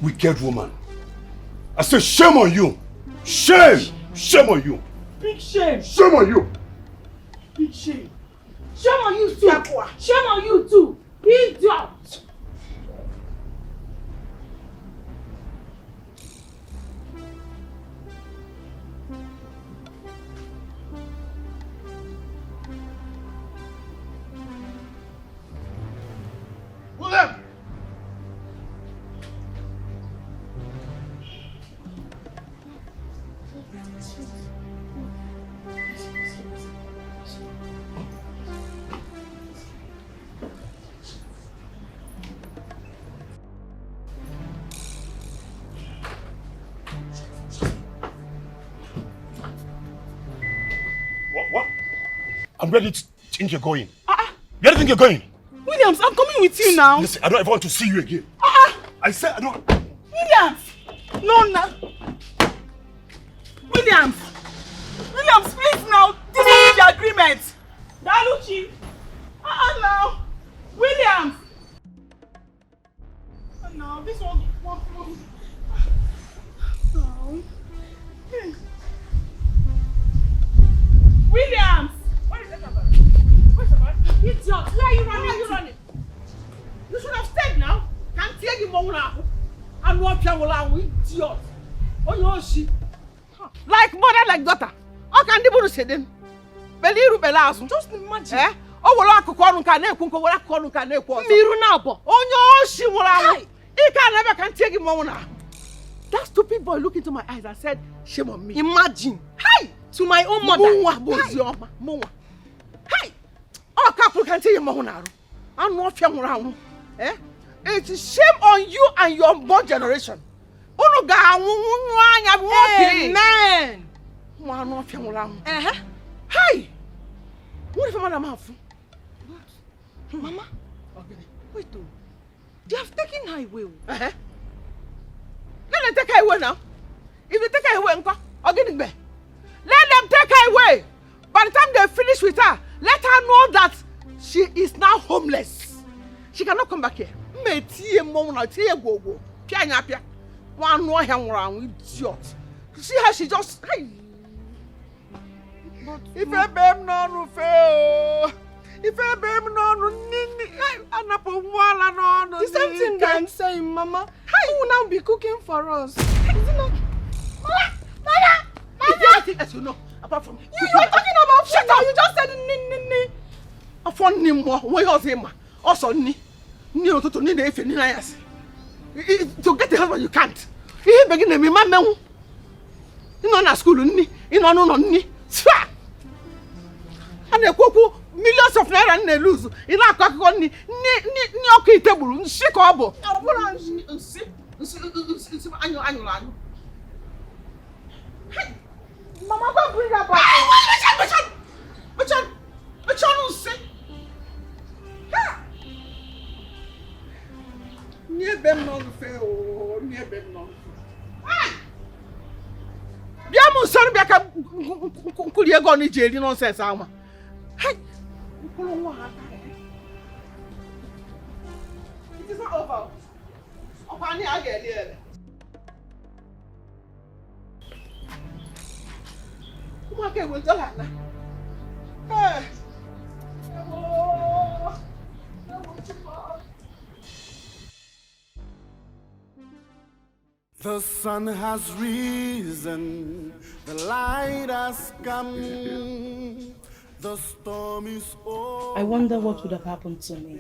Wicked woman. I say shame on you. Shame! Shame on you. Big shame. Shame on you. Big shame. Shame on you too. Shame on you too. Idiot. Where do you think you're going? Where do you think you're going? Williams, I'm coming with you now. Listen, I don't ever want to see you again. I said I don't... Williams! No. Williams! Williams, please now. This is the agreement. Daluchi. Now. Williams! No, this one... No. Williams! Idiot, where are you running? You should have stayed now. Can't hear you more now. And what you will idiot. Oh, you see. Like mother, like daughter. How can they say then? Just imagine. Eh? Oh, well, I could call on Cane, what I call on Cane. Mirunabo. Oh, no, she will. He can never can take him on now. That stupid boy looked into my eyes and said, shame on me. Imagine. Hey! To my own mother. Mowa. Hey! Oh, couple can tell you more now. I'm not young around. Eh? It's shame on you and your born generation. Oh, no, Amen. I'm not young around. Hey! What if I'm a Mama? Wait, oh. They have taken her away. Let them take her away now. If they take her away, I'll get it back. Let them take her away. By the time they finish with her, let her know that she is now homeless. She cannot come back here. Me tie mom na tie gogo. Pia nya pia. Wan no he nwran idiot. See how she just hey. But if I bem no fail. If I bem no nini anapo wala no. The same thing that I'm saying, Mama. Who will now be cooking for us? Is it not? Mama! Is there anything else you know apart from You are talking about shut up. You just said ni. Afon ni mo we him. Also ni to ni dey fe ni na yas. To get a husband you can't. He begin me mama. You know na school ni. You know no ni. Swa. And the kuku millions of naira na lose. You know akako ni okay table nsi ko obo. Abula nsi anyo. Hey. Mama, go bring her back. Which one say? Near them non fair or near them non. Biamu son Biaka could you go to jail nonsense, Alma? Hey, it is not over. Upon the again. Okay, we'll tell her now. The sun has risen, the light has come, the storm is over. I wonder what would have happened to me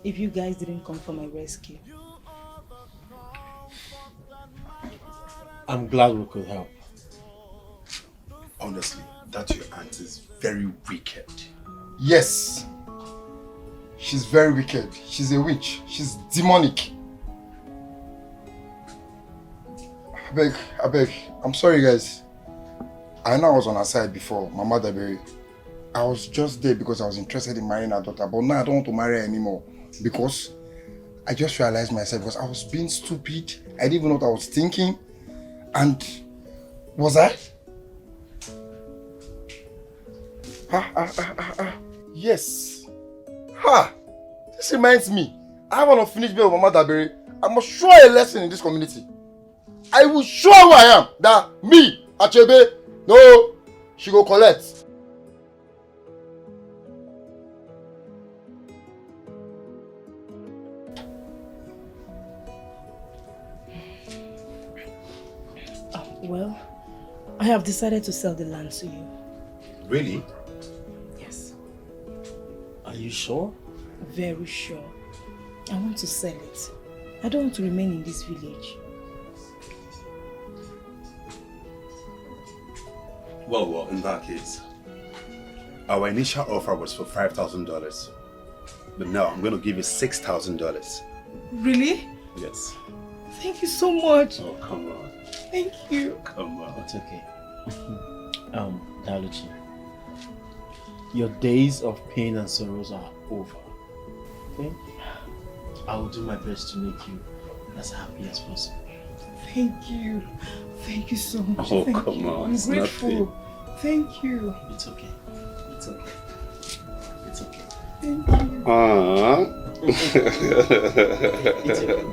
if you guys didn't come for my rescue. I'm glad we could help. Honestly, that your aunt is very wicked. Yes. She's very wicked. She's a witch. She's demonic. I beg. I'm sorry, guys. I know I was on her side before, my mother buried. I was just there because I was interested in marrying her daughter, but now I don't want to marry her anymore because I just realized myself because I was being stupid. I didn't even know what I was thinking. And was I? Yes. This reminds me. I have an unfinished bill with Mama Dabere. I must show her a lesson in this community. I will show her who I am. That me, Achebe, no, she go collect. Well, I have decided to sell the land to you. Really? Yes. Are you sure? Very sure. I want to sell it. I don't want to remain in this village. Well, in that case, our initial offer was for $5,000. But now I'm going to give you $6,000. Really? Yes. Thank you so much. Oh, come on. Thank you. Come on. It's okay. Daluchi, your days of pain and sorrows are over. Okay? I will do my best to make you as happy as possible. Thank you. Thank you so much. Oh, Thank come you. on. I'm It's grateful. nothing. Thank you. It's okay. It's okay. It's okay. Thank you. It's okay.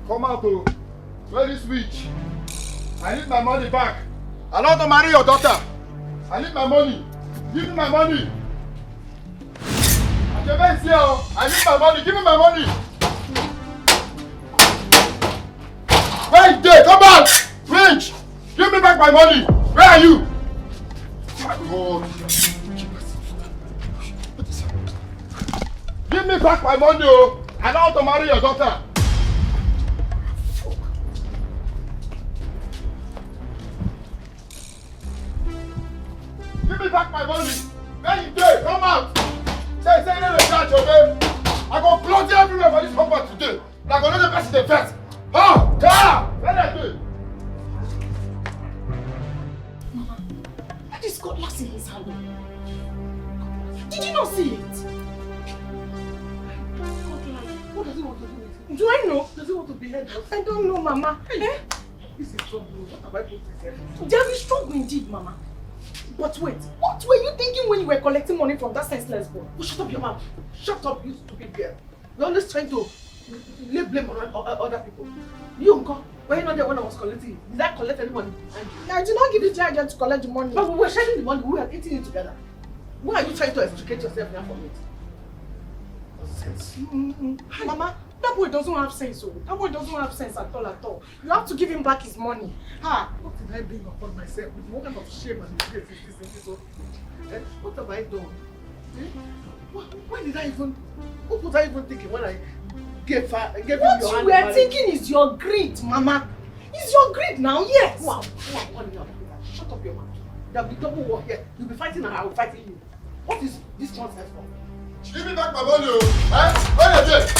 Come out, oh. Where is switch? I need my money back. I don't want to marry your daughter. I need my money. Give me my money. Achebe is here. I need my money. Give me my money. Where is they? Come on! Winch! Give me back my money. Where are you? My God. Give me back my money, oh. I don't want to marry your daughter. Give me back my money. Where you dey? Come out. Say no dey charge your babe. I go close everywhere for this compound today. I go know the person dey first. Ha! Ha! Where dey dey? Mama, that is cutlass in his hand. Did you not see it? What does he want to do with it? Do I know? Does he want to behead us? I don't know, Mama. Eh? This is trouble. What have I put myself in? There is trouble indeed, Mama. But wait, what were you thinking when you were collecting money from that senseless boy? Oh, shut up your mouth. Shut up, you stupid girl. You're always trying to lay blame on other people. You, uncle, were you not there when I was collecting it? Did I collect any money? I did not give you the idea to collect the money. But we were sharing the money. We were eating it together. Why are you trying to extricate yourself now from it? Nonsense. Mama, that boy doesn't have sense. Oh. That boy doesn't have sense at all, at all. You have to give him back his money. Ha! What did I bring upon myself? With what kind of shame and disgrace is this? Eh? What have I done? Eh? Why did I even... What was I even thinking when I gave him your hand? What you were thinking is your greed, Mama. It's your greed now, yes. Wow. Shut up your mouth. There'll be double war here. You'll be fighting and I will fight you. What is this nonsense for? Give me back my money, oh. Eh? Where is it?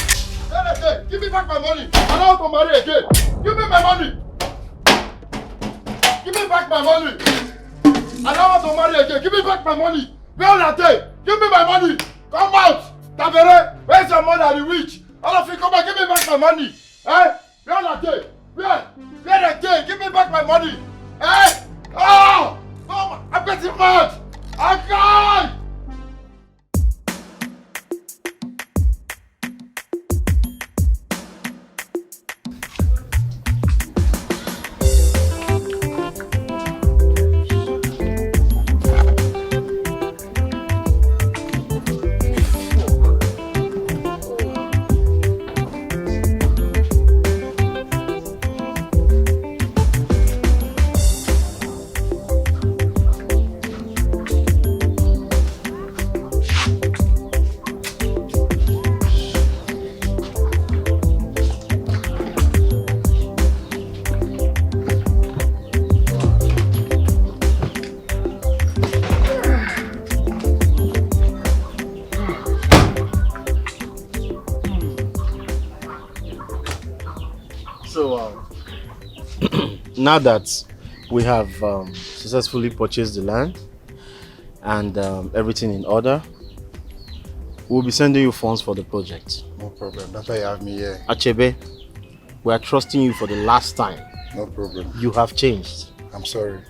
Where is it? Give me back my money. I don't want to marry again. Give me my money. Give me back my money. I don't want to marry again. Give me back my money. Where are they? Give me my money. Come out. Tabere, where's your mother, the witch? All of you come back. Give me back my money. Eh? Where are they? Where are they? Give me back my money. Eh? Oh! Oh! I'm getting mad. I can't. Now that we have successfully purchased the land and everything in order, we'll be sending you funds for the project. No problem. That's why you have me here. Achebe, we are trusting you for the last time. No problem. You have changed. I'm sorry.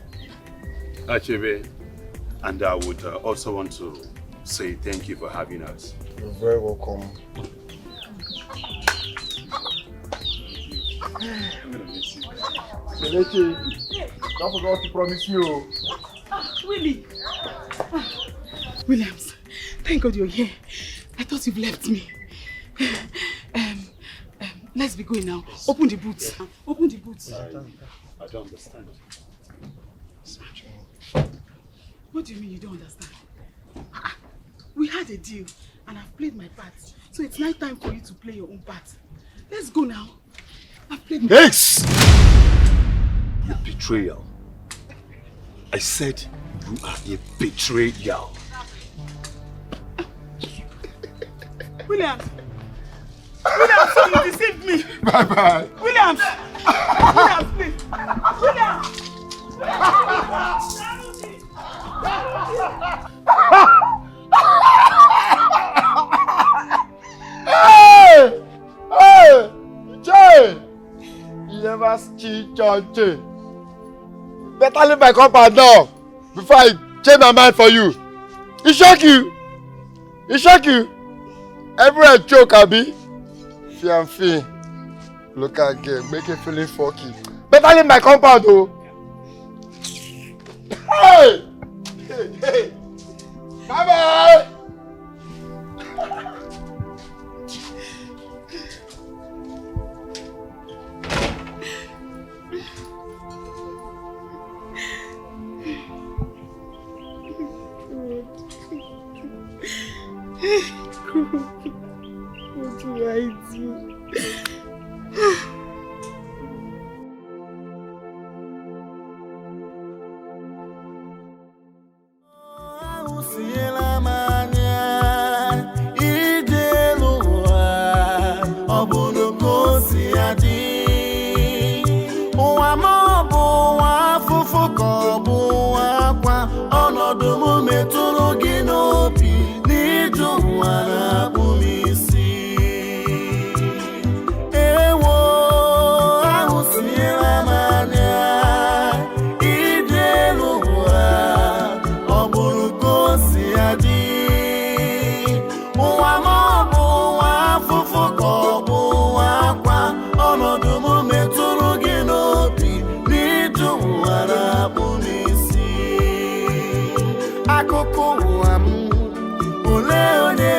Achebe, and I would also want to say thank you for having us. You're very welcome. I'm gonna miss you. Kelechi, don't forget what you promised me. Willie. Williams, thank God you're here. I thought you've left me. Let's be going now. Open the boots. Open the boots. I don't understand. What do you mean you don't understand? We had a deal and I've played my part. So it's now time for you to play your own part. Let's go now. I've played my part. Yes! A betrayal. I said you are a betrayal. Williams! Williams, so you deceived me! Bye-bye. Williams! Williams, please! Williams! Hey! Hey! Jay! You never cheat on Jay. Better leave my compound now before I change my mind for you. It shock you. It shock you. Everywhere joke, Abi. Fiancé. Look at game, make it feeling funky. Better leave my compound, though. Hey! Hey! Bye-bye! What do I do? Akụkụ ụwa m, ole onye